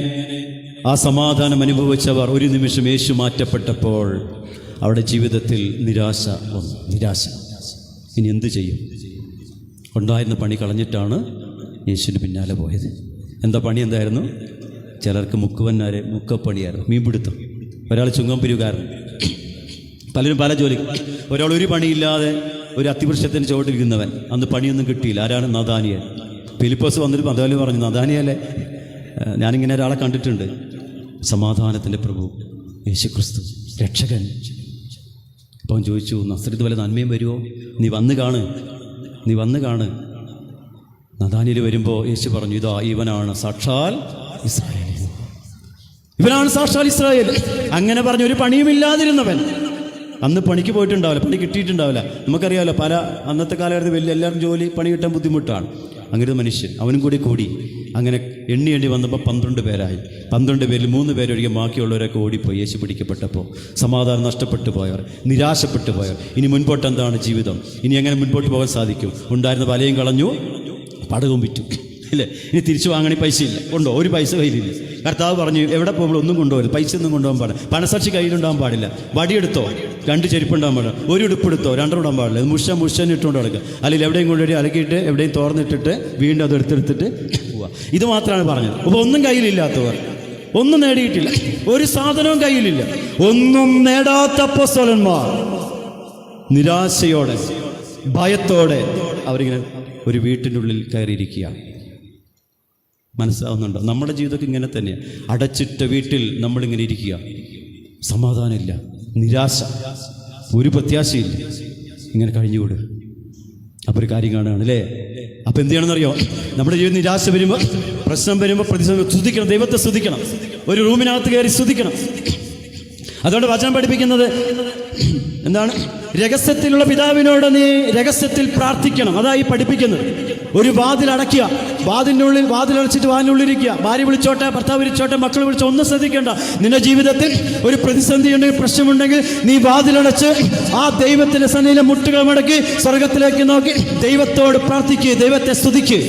ആ സമാധാനം അനുഭവിച്ചവർ ഒരു നിമിഷം യേശു മാറ്റപ്പെട്ടപ്പോൾ അവരുടെ ജീവിതത്തിൽ നിരാശ വന്നു. നിരാശ. ഇനി എന്തു ചെയ്യും? ഉണ്ടായിരുന്ന പണി കളഞ്ഞിട്ടാണ് യേശുവിന് പിന്നാലെ പോയത്. എന്താ പണി? എന്തായിരുന്നു? ചിലർക്ക് മുക്കപ്പണിയായിരുന്നു, മീൻപിടുത്തം. ഒരാൾ ചുങ്കംപിരിവുകാരൻ. പലരും പല ജോലി. ഒരാൾ ഒരു പണിയില്ലാതെ ഒരു അത്തിവൃക്ഷത്തിന് ചുവട്ടിരിക്കുന്നവൻ. അന്ന് പണിയൊന്നും കിട്ടിയില്ല. ആരാണ്? നഥാനിയേൽ. ഫിലിപ്പോസ് വന്നിട്ട് മതവാലി പറഞ്ഞു, നഥാനിയേലെ, ഞാനിങ്ങനെ ഒരാളെ കണ്ടിട്ടുണ്ട്, സമാധാനത്തിൻ്റെ പ്രഭു യേശുക്രിസ്തു രക്ഷകൻ. അപ്പോൾ അവൻ ചോദിച്ചു, നസ്രത്ത് വല്ല നന്മയും വരുമോ? നീ വന്ന് കാണ്. നഥാനിയിൽ വരുമ്പോൾ യേശു പറഞ്ഞു, ഇതാ ഇവനാണ് സാക്ഷാൽ ഇസ്രായേൽ. അങ്ങനെ പറഞ്ഞു. ഒരു പണിയുമില്ലാതിരുന്നവൻ, അന്ന് പണിക്ക് പോയിട്ടുണ്ടാവില്ല, പണി കിട്ടിയിട്ടുണ്ടാവില്ല. നമുക്കറിയാമല്ലോ, പല അന്നത്തെ കാലഘട്ടത്തിൽ വലിയ എല്ലാവരും പണി കിട്ടാൻ ബുദ്ധിമുട്ടാണ്. അങ്ങനെ ഒരു മനുഷ്യൻ, അവനും കൂടി അങ്ങനെ എണ്ണി വന്നപ്പോൾ 12 പേരായി. 12 പേരിൽ 3 പേരൊഴികെ ബാക്കിയുള്ളവരൊക്കെ ഓടിപ്പോയി. യേശു പിടിക്കപ്പെട്ടപ്പോൾ സമാധാനം നഷ്ടപ്പെട്ടു പോയവർ, നിരാശപ്പെട്ടു പോയവർ. ഇനി മുൻപോട്ട് എന്താണ് ജീവിതം? ഇനി എങ്ങനെ മുൻപോട്ട് പോകാൻ സാധിക്കും? ഉണ്ടായിരുന്ന വലയും കളഞ്ഞു, പടകവും വിറ്റു, ഇല്ലേ? ഇനി തിരിച്ചു വാങ്ങണി പൈസ ഇല്ല, ഉണ്ടോ? ഒരു പൈസ കയ്യിലില്ല. കർത്താവ് പറഞ്ഞു, എവിടെ പോകുമ്പോൾ ഒന്നും കൊണ്ടുപോകരുത്, പൈസ ഒന്നും കൊണ്ടുപോകാൻ പാടില്ല, പണസാക്ഷി കയ്യിലുണ്ടാകാൻ പാടില്ല, വടിയെടുത്തോ 2 ചെരുപ്പുണ്ടാകാൻ പാടില്ല, ഒരു ഉടുപ്പെടുത്തോ 2 ഇടാൻ പാടില്ല, മുഷൻ ഇട്ടുകൊണ്ട് കിടക്കുക. അല്ലെങ്കിൽ എവിടെയും കൊണ്ടുപോയി അലക്കിയിട്ട് എവിടെയും തുറന്നിട്ടിട്ട് വീണ്ടും അത് എടുത്തെടുത്തിട്ട് പോവുക. ഇത് മാത്രമാണ് പറഞ്ഞത്. അപ്പോൾ ഒന്നും കയ്യിലില്ലാത്തവർ, ഒന്നും നേടിയിട്ടില്ല, ഒരു സാധനവും കയ്യിലില്ല, ഒന്നും നേടാത്ത അപ്പോസ്തലന്മാർ നിരാശയോടെ ഭയത്തോടെ അവരിങ്ങനെ ഒരു വീട്ടിൻ്റെ ഉള്ളിൽ കയറിയിരിക്കുകയാണ്. മനസ്സിലാവുന്നുണ്ടോ? നമ്മുടെ ജീവിതമൊക്കെ ഇങ്ങനെ തന്നെയാണ്. അടച്ചിട്ട വീട്ടിൽ നമ്മളിങ്ങനെ ഇരിക്കുക, സമാധാനമില്ല, നിരാശ, ഒരു പ്രത്യാശയില്ല, ഇങ്ങനെ കഴിഞ്ഞുകൂടുക. അപ്പോൾ ഒരു കാര്യം കാണുകയാണ്, അല്ലേ? അപ്പോൾ എന്ത് ചെയ്യണമെന്നറിയോ? നമ്മുടെ ജീവിതം നിരാശ വരുമ്പോൾ, പ്രശ്നം വരുമ്പോൾ, പ്രതിസന്ധി സ്തുതിക്കണം, ദൈവത്തെ സ്തുതിക്കണം. ഒരു റൂമിനകത്ത് കയറി സ്തുതിക്കണം. അതുകൊണ്ട് വചനം പഠിപ്പിക്കുന്നത് എന്താണ്? രഹസ്യത്തിലുള്ള പിതാവിനോട് നീ രഹസ്യത്തിൽ പ്രാർത്ഥിക്കണം. അതായി പഠിപ്പിക്കുന്നത്. ഒരു വാതിൽ അടയ്ക്കുക, വാതിലടച്ചിട്ട് വാതിനുള്ളിരിക്കുക. ഭാര്യ വിളിച്ചോട്ടെ, ഭർത്താവ് വിളിച്ചോട്ടെ, മക്കൾ വിളിച്ചോ, ഒന്നും ശ്രദ്ധിക്കേണ്ട. നിന്റെ ജീവിതത്തിൽ ഒരു പ്രതിസന്ധി ഉണ്ടെങ്കിൽ, പ്രശ്നമുണ്ടെങ്കിൽ, നീ വാതിലടച്ച് ആ ദൈവത്തിന്റെ സന്നിധിയിലെ മുട്ടുകൾ മടക്കി സ്വർഗത്തിലേക്ക് നോക്കി ദൈവത്തോട് പ്രാർത്ഥിക്കുക, ദൈവത്തെ സ്തുതിക്കുക.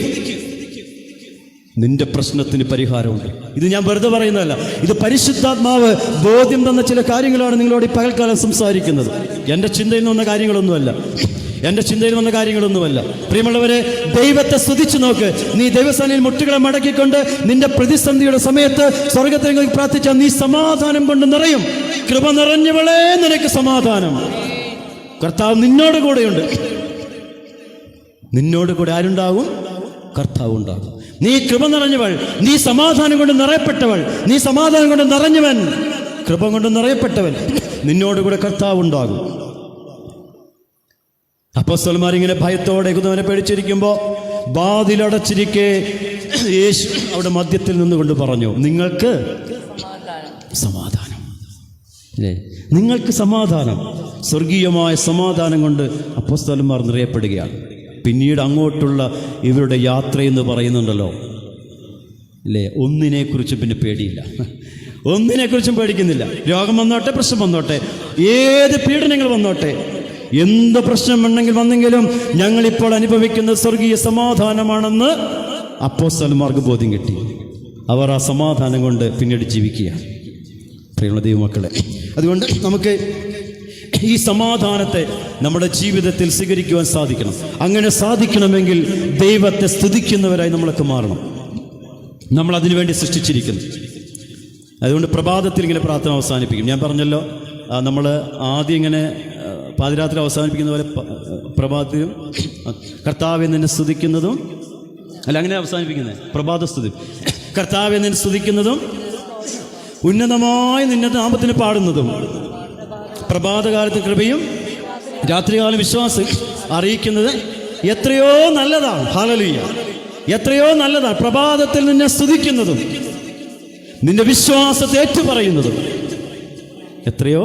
നിന്റെ പ്രശ്നത്തിന് പരിഹാരമുണ്ട്. ഇത് ഞാൻ വെറുതെ പറയുന്നതല്ല, ഇത് പരിശുദ്ധാത്മാവ് ബോധ്യം തന്ന ചില കാര്യങ്ങളാണ് നിങ്ങളോട് ഈ പകൽക്കാലം സംസാരിക്കുന്നത്. എൻ്റെ ചിന്തയിൽ വന്ന കാര്യങ്ങളൊന്നുമല്ല. പ്രിയമുള്ളവരെ, ദൈവത്തെ സ്തുതിച്ചു നോക്ക്. നീ ദൈവസന്നിധിയിൽ മുട്ടുകളെ മടക്കിക്കൊണ്ട് നിന്റെ പ്രതിസന്ധിയുടെ സമയത്ത് സ്വർഗത്തിലേക്ക് പ്രാർത്ഥിച്ചാൽ നീ സമാധാനം കൊണ്ട് നിറയും. കൃപ നിറഞ്ഞവളെ, നിനക്ക് സമാധാനം. കർത്താവ് നിന്നോട് കൂടെയുണ്ട്. നിന്നോട് കൂടെ ആരുണ്ടാവും? കർത്താവ് ഉണ്ടാകും. നീ കൃപ നിറഞ്ഞവൾ, നീ സമാധാനം കൊണ്ട് നിറയപ്പെട്ടവൾ, നീ സമാധാനം കൊണ്ട് നിറഞ്ഞവൻ, കൃപ കൊണ്ട് നിറയപ്പെട്ടവൻ, നിന്നോടുകൂടെ കർത്താവ് ഉണ്ടാകും. അപ്പോസ്തലന്മാരിങ്ങനെ ഭയത്തോടെ യഹൂദനെ പേടിച്ചിരിക്കുമ്പോൾ വാതിലടച്ചിരിക്കെ യേശു അവിടെ മധ്യത്തിൽ നിന്നുകൊണ്ട് പറഞ്ഞു, നിങ്ങൾക്ക് സമാധാനം. നിങ്ങൾക്ക് സമാധാനം. സ്വർഗീയമായ സമാധാനം കൊണ്ട് അപ്പോസ്തലന്മാർ നിറയപ്പെടുകയാണ്. പിന്നീട് അങ്ങോട്ടുള്ള ഇവരുടെ യാത്രയെന്ന് പറയുന്നുണ്ടല്ലോ, അല്ലേ? ഒന്നിനെക്കുറിച്ചും പിന്നെ പേടിയില്ല, ഒന്നിനെക്കുറിച്ചും പേടിക്കുന്നില്ല. രോഗം വന്നോട്ടെ, പ്രശ്നം വന്നോട്ടെ, ഏത് പീഡനങ്ങൾ വന്നോട്ടെ, എന്ത് പ്രശ്നമുണ്ടെങ്കിൽ വന്നെങ്കിലും ഞങ്ങളിപ്പോൾ അനുഭവിക്കുന്ന സ്വർഗീയ സമാധാനമാണെന്ന് അപ്പോസ്തലന്മാർക്ക് ബോധ്യം കിട്ടി. അവർ ആ സമാധാനം കൊണ്ട് പിന്നീട് ജീവിക്കുകയാണ്. പ്രിയമുള്ള ദൈവമക്കളെ, അതുകൊണ്ട് നമുക്ക് ഈ സമാധാനത്തെ നമ്മുടെ ജീവിതത്തിൽ സ്വീകരിക്കുവാൻ സാധിക്കണം. അങ്ങനെ സാധിക്കണമെങ്കിൽ ദൈവത്തെ സ്തുതിക്കുന്നവരായി നമ്മളൊക്കെ മാറണം. നമ്മൾ അതിനുവേണ്ടി സൃഷ്ടിച്ചിരിക്കുന്നു. അതുകൊണ്ട് പ്രഭാതത്തിൽ ഇങ്ങനെ പ്രാർത്ഥന അവസാനിപ്പിക്കും. ഞാൻ പറഞ്ഞല്ലോ, നമ്മൾ ആദ്യം ഇങ്ങനെ പാതിരാത്രി അവസാനിപ്പിക്കുന്ന പോലെ പ്രഭാതത്തിലും കർത്താവെ നിന്നെ സ്തുതിക്കുന്നതും, അല്ല അങ്ങനെ അവസാനിപ്പിക്കുന്നത് പ്രഭാത സ്തുതി. കർത്താവെ നിന്നെ സ്തുതിക്കുന്നതും ഉന്നതമായ നിന്റെ നാമത്തിന് പാടുന്നതും, പ്രഭാതകാലത്ത് കൃപയും രാത്രികാലം വിശ്വാസം അറിയിക്കുന്നത് എത്രയോ നല്ലതാണ്. ഹല്ലേലൂയ! എത്രയോ നല്ലതാണ് പ്രഭാതത്തിൽ നിന്നെ സ്തുതിക്കുന്നതും നിന്റെ വിശ്വാസത്തെ ഏറ്റുപറയുന്നതും. എത്രയോ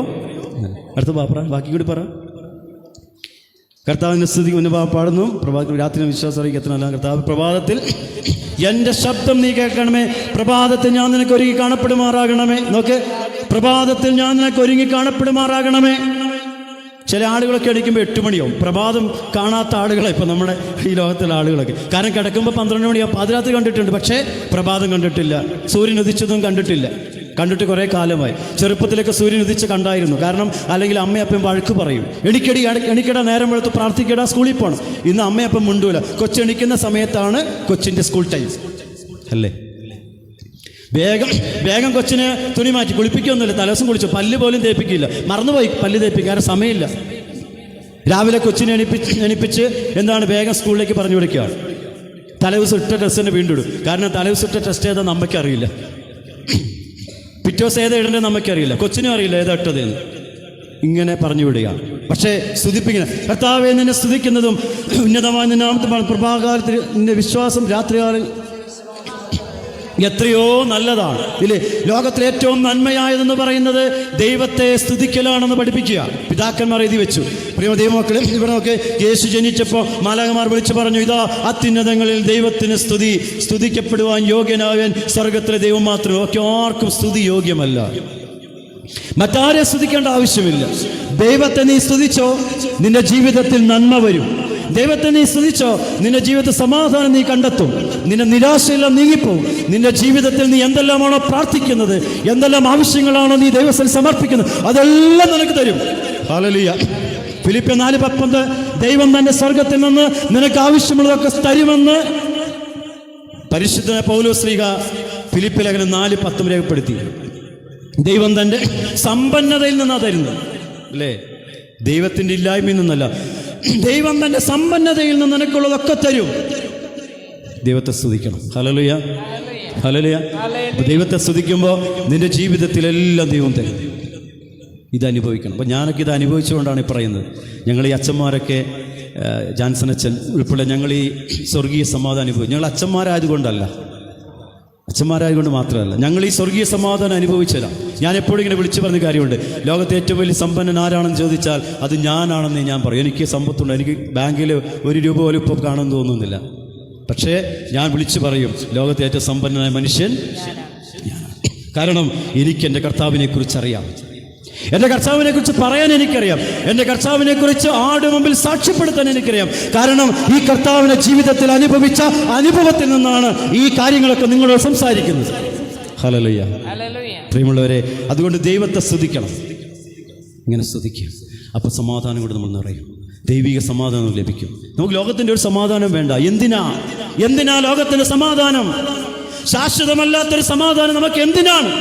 അടുത്ത ബാക്കി കൂടി പറ. കർത്താവിൻ്റെ സ്തുതി പാടുന്നു, രാത്രി വിശ്വാസം അറിയിക്കുക എത്ര നല്ല. കർത്താവ് പ്രഭാതത്തിൽ എൻ്റെ ശബ്ദം നീ കേൾക്കണമേ, പ്രഭാതത്തിൽ ഞാൻ നിനക്ക് ഒരുങ്ങി കാണപ്പെടുമാറാകണമേ. നോക്ക്, പ്രഭാതത്തിൽ ഞാൻ നിനക്ക് ഒരുങ്ങി കാണപ്പെടുമാറാകണമേ. ചില ആളുകളൊക്കെ അടിക്കുമ്പോൾ 8 മണിയാവും. പ്രഭാതം കാണാത്ത ആളുകളെ ഇപ്പം നമ്മുടെ ഈ ലോകത്തിലെ ആളുകളൊക്കെ. കാരണം കിടക്കുമ്പോൾ 12 മണിയാവും. പാതിരാത്രി കണ്ടിട്ടുണ്ട്, പക്ഷേ പ്രഭാതം കണ്ടിട്ടില്ല. സൂര്യൻ ഉദിച്ചതും കണ്ടിട്ട് കുറേ കാലമായി. ചെറുപ്പത്തിലൊക്കെ സൂര്യൻ ഉദിച്ച് കണ്ടായിരുന്നു. കാരണം അല്ലെങ്കിൽ അമ്മയപ്പം വഴക്ക് പറയും, എണിക്കട നേരം വെളുത്ത് പ്രാർത്ഥിക്കട, സ്കൂളിൽ പോകണം. ഇന്ന് അമ്മയപ്പം മുണ്ടൂല. കൊച്ചെണിക്കുന്ന സമയത്താണ് കൊച്ചിൻ്റെ സ്കൂൾ ടൈം, അല്ലേ? വേഗം കൊച്ചിനെ തുണി മാറ്റി കുളിപ്പിക്കൊന്നുമില്ല. തലേദിവസം കുളിച്ചു, പല്ല് പോലും തേപ്പിക്കില്ല, മറന്നുപോയി പല്ല് തേപ്പിക്കാൻ, കാരണം സമയമില്ല. രാവിലെ കൊച്ചിനെ എണിപ്പിച്ച് എന്താണ് വേഗം സ്കൂളിലേക്ക് പറഞ്ഞു കൊടുക്കുകയാണ്. തലേദിവസം ഇട്ട ഡ്രസ്സ് തന്നെ വീണ്ടും ഇടും. കാരണം തലേദിവസം ഇട്ട ടെസ്റ്റ് ഏതാ നമുക്കറിയില്ല, പിറ്റേ ദിവസം ഏതാ ഇടേണ്ടത് നമുക്കറിയില്ല, കൊച്ചിനും അറിയില്ല ഏതാ ഇട്ടതെന്ന്. ഇങ്ങനെ പറഞ്ഞു വിടുകയാണ്. പക്ഷേ സ്തുതിപ്പിക്കണം. കർത്താവെ നിന്നെ സ്തുതിക്കുന്നതും ഉന്നതമായ നിന്റെ നാമത്തെ പ്രഭാകാലത്തിൽ നിന്റെ വിശ്വാസം രാത്രികാലം എത്രയോ നല്ലതാണ്. ഇല്ലേ, ലോകത്തിലെ ഏറ്റവും നന്മയായതെന്ന് പറയുന്നത് ദൈവത്തെ സ്തുതിക്കലാണെന്ന് പഠിപ്പിക്കുക പിതാക്കന്മാർ എഴുതി വെച്ചു. പ്രിയ ദൈവമക്കളെ, ഇവിടെ നോക്കെ യേശു ജനിച്ചപ്പോൾ മാലാഖമാർ വിളിച്ചു പറഞ്ഞു, ഇതാ അത്യുന്നതങ്ങളിൽ ദൈവത്തിന് സ്തുതി, സ്തുതിക്കപ്പെടുവാൻ യോഗ്യനായവൻ സ്വർഗത്തിലെ ദൈവം മാത്രമേ. ഒക്കെ ആർക്കും സ്തുതി യോഗ്യമല്ല, മറ്റാരെ സ്തുതിക്കേണ്ട ആവശ്യമില്ല. ദൈവത്തെ നീ സ്തുതിച്ചോ, നിന്റെ ജീവിതത്തിൽ നന്മ വരും. ദൈവത്തെ നീ സ്തുതിച്ചോ, നിന്റെ ജീവിതത്തിൽ സമാധാനം നീ കണ്ടെത്തും. നിന്റെ നിരാശയെല്ലാം നീങ്ങിപ്പോവും. നിന്റെ ജീവിതത്തിൽ നീ എന്തെല്ലാമാണോ പ്രാർത്ഥിക്കുന്നത്, എന്തെല്ലാം ആവശ്യങ്ങളാണോ നീ ദൈവത്തിൽ സമർപ്പിക്കുന്നത്, അതെല്ലാം നിനക്ക് തരും. ഹല്ലേലൂയ. ഫിലിപ്പിയർ 4:19 ദൈവം തന്റെ സ്വർഗത്തിൽ നിന്ന് നിനക്ക് ആവശ്യമുള്ളതൊക്കെ തരുമെന്ന് പരിശുദ്ധനായ പൗലോസ് ശ്ലീഹ ഫിലിപ്പി ലേഖനം 4:10 രേഖപ്പെടുത്തി. ദൈവം തന്റെ സമ്പന്നതയിൽ നിന്നാണ് തരുന്നത്, അല്ലേ? ദൈവത്തിൻ്റെ ഇല്ലായ്മയിൽ നിന്നല്ല, ദൈവം തന്റെ സമ്പന്നതയിൽ നിന്ന് നിനക്കുള്ളതൊക്കെ തരും. ദൈവത്തെ സ്തുതിക്കണം. Hallelujah, hallelujah. ദൈവത്തെ സ്തുതിക്കുമ്പോൾ നിന്റെ ജീവിതത്തിലെല്ലാം ദൈവം തരും. ഇതനുഭവിക്കണം. അപ്പോൾ ഞാനൊക്കെ ഇത് അനുഭവിച്ചുകൊണ്ടാണ് ഈ പറയുന്നത്. ഞങ്ങൾ ഈ അച്ഛന്മാരൊക്കെ, ജാൻസൺ അച്ഛൻ ഉൾപ്പെടെ ഞങ്ങൾ ഈ സ്വർഗീയ സമാധാനം അനുഭവിച്ചു. ഞങ്ങൾ അച്ഛന്മാരായതുകൊണ്ടല്ല, അച്ഛന്മാരായതുകൊണ്ട് മാത്രമല്ല, ഞങ്ങൾ ഈ സ്വർഗീയ സമാധാനം അനുഭവിച്ചതാണ്. ഞാൻ എപ്പോഴും ഇങ്ങനെ വിളിച്ചു പറഞ്ഞ കാര്യമുണ്ട്, ലോകത്തെ ഏറ്റവും വലിയ സമ്പന്നൻ ആരാണെന്ന് ചോദിച്ചാൽ അത് ഞാനാണെന്ന് ഞാൻ പറയും. എനിക്ക് സമ്പത്തുണ്ട്, എനിക്ക് ബാങ്കിൽ 1 രൂപ പോലും ഇപ്പോൾ കാണുമെന്ന് തോന്നുന്നില്ല. പക്ഷേ ഞാൻ വിളിച്ചു പറയും, ലോകത്തെ ഏറ്റവും സമ്പന്നനായ മനുഷ്യൻ ഞാനാണ്. കാരണം എനിക്ക് എൻ്റെ കർത്താവിനെ കുറിച്ച് അറിയാം, എൻ്റെ കർത്താവിനെ കുറിച്ച് പറയാൻ എനിക്കറിയാം, എൻ്റെ കർത്താവിനെ കുറിച്ച് ആരുടെ മുമ്പിൽ സാക്ഷ്യപ്പെടുത്താൻ എനിക്കറിയാം. കാരണം ഈ കർത്താവിനെ ജീവിതത്തിൽ അനുഭവിച്ച അനുഭവത്തിൽ നിന്നാണ് ഈ കാര്യങ്ങളൊക്കെ നിങ്ങളോട് സംസാരിക്കുന്നത്. ഹല്ലേലൂയ, പ്രിയമുള്ളവരെ, അതുകൊണ്ട് ദൈവത്തെ സ്തുതിക്കണം. ഇങ്ങനെ സ്തുതിക്കുക, അപ്പോൾ സമാധാനം കൊണ്ട് നമ്മൾ നിറയും, ദൈവിക സമാധാനം ലഭിക്കും. നമുക്ക് ലോകത്തിൻ്റെ ഒരു സമാധാനം വേണ്ട. എന്തിനാ ലോകത്തിൻ്റെ സമാധാനം? ശാശ്വതമല്ലാത്തൊരു സമാധാനം നമുക്ക് എന്തിനാണ്?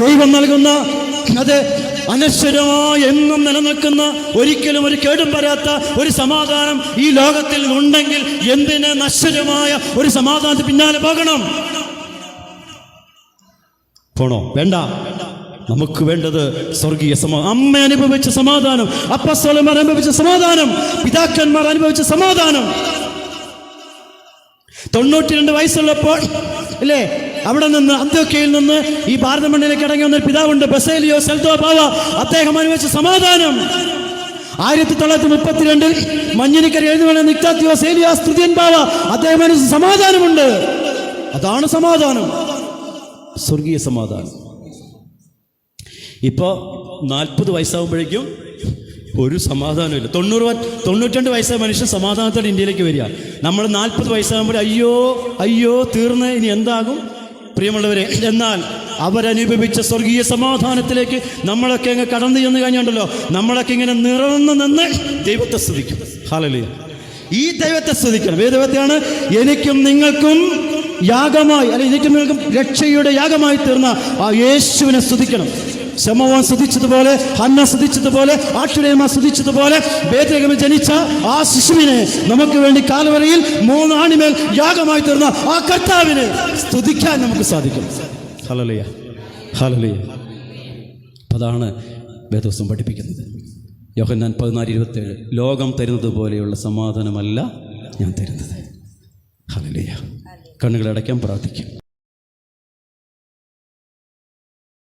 ദൈവം നൽകുന്ന, അത് അനശ്വരമായ എന്നും നിലനിൽക്കുന്ന, ഒരിക്കലും ഒരു കേടും വരാത്ത ഒരു സമാധാനം ഈ ലോകത്തിൽ ഉണ്ടെങ്കിൽ എന്തിന് നശ്വരമായ ഒരു സമാധാനത്തിന് പിന്നാലെ പോകണം? പോണോ? വേണ്ട. നമുക്ക് വേണ്ടത് സ്വർഗീയ സമാധാനം. അമ്മ അനുഭവിച്ച സമാധാനം, അപ്പസ്തലന്മാർ അനുഭവിച്ച സമാധാനം, പിതാക്കന്മാർ അനുഭവിച്ച സമാധാനം. 92 വയസ്സുള്ളപ്പോൾ, അല്ലേ, അവിടെ നിന്ന് അന്ത്യോക്യയിൽ നിന്ന് ഈ ഭാരതമണ്ണിലേക്ക് ഇറങ്ങി വന്ന പിതാവുണ്ട്, ബസേലിയോ സെൽതോ ബാവ. അദ്ദേഹം അനുഭവിച്ച സമാധാനം 1932 മഞ്ഞിനിക്കര എഴുതുന്ന നിക്താത്യോസ് ഏലിയാസ് തൃതീയൻ ബാവ, അദ്ദേഹം അനുഭവിച്ച സമാധാനമുണ്ട്. അതാണ് സമാധാനം, സ്വർഗീയ സമാധാനം. ഇപ്പോൾ 40 വയസ്സാകുമ്പോഴേക്കും ഒരു സമാധാനമില്ല. 92 വയസ്സായ മനുഷ്യൻ സമാധാനത്തോടെ ഇന്ത്യയിലേക്ക് വരിക. നമ്മൾ 40 വയസ്സാകുമ്പോൾ അയ്യോ തീർന്ന് ഇനി എന്താകും? പ്രിയമുള്ളവരെ, എന്നാൽ അവരനുഭവിച്ച സ്വർഗീയ സമാധാനത്തിലേക്ക് നമ്മളൊക്കെ അങ്ങ് കടന്നു ചെന്ന് കഴിഞ്ഞുണ്ടല്ലോ, നമ്മളൊക്കെ ഇങ്ങനെ നിറഞ്ഞു നിന്ന് ദൈവത്തെ സ്തുതിക്കും. ഹല്ലേലൂയ. ഈ ദൈവത്തെ സ്തുതിക്കണം. ഏത് ദൈവത്തെയാണ്? എനിക്കും നിങ്ങൾക്കും യാഗമായി, അല്ലെങ്കിൽ എനിക്കും നിങ്ങൾക്കും രക്ഷയുടെ യാഗമായി തീർന്ന ആ യേശുവിനെ സ്തുതിക്കണം. ശമവാൻ സ്തുതിച്ചതുപോലെ, ഹന്ന സ്തുതിച്ചതുപോലെ, ആട്ടുരേമ സ്തുതിച്ചതുപോലെ, ബേത്ലഹേമിൽ ജനിച്ച ആ ശിശുവിനെ നമുക്ക് വേണ്ടി കാൽവരിയിൽ 3 ആണിമേൽ യാഗമായി തീർന്ന ആ കർത്താവിനെ സ്തുതിക്കാൻ നമുക്ക് സാധിക്കും. Hallelujah, hallelujah. അതാണ് വേദപുസ്തകം പഠിപ്പിക്കുന്നത്. യോഹന്നാൻ 14:27 ലോകം തരുന്നത് പോലെയുള്ള സമാധാനമല്ല ഞാൻ തരുന്നത്. ഹല്ലേലൂയ. കണ്ണുകളടയ്ക്കാൻ പ്രാർത്ഥിക്കും.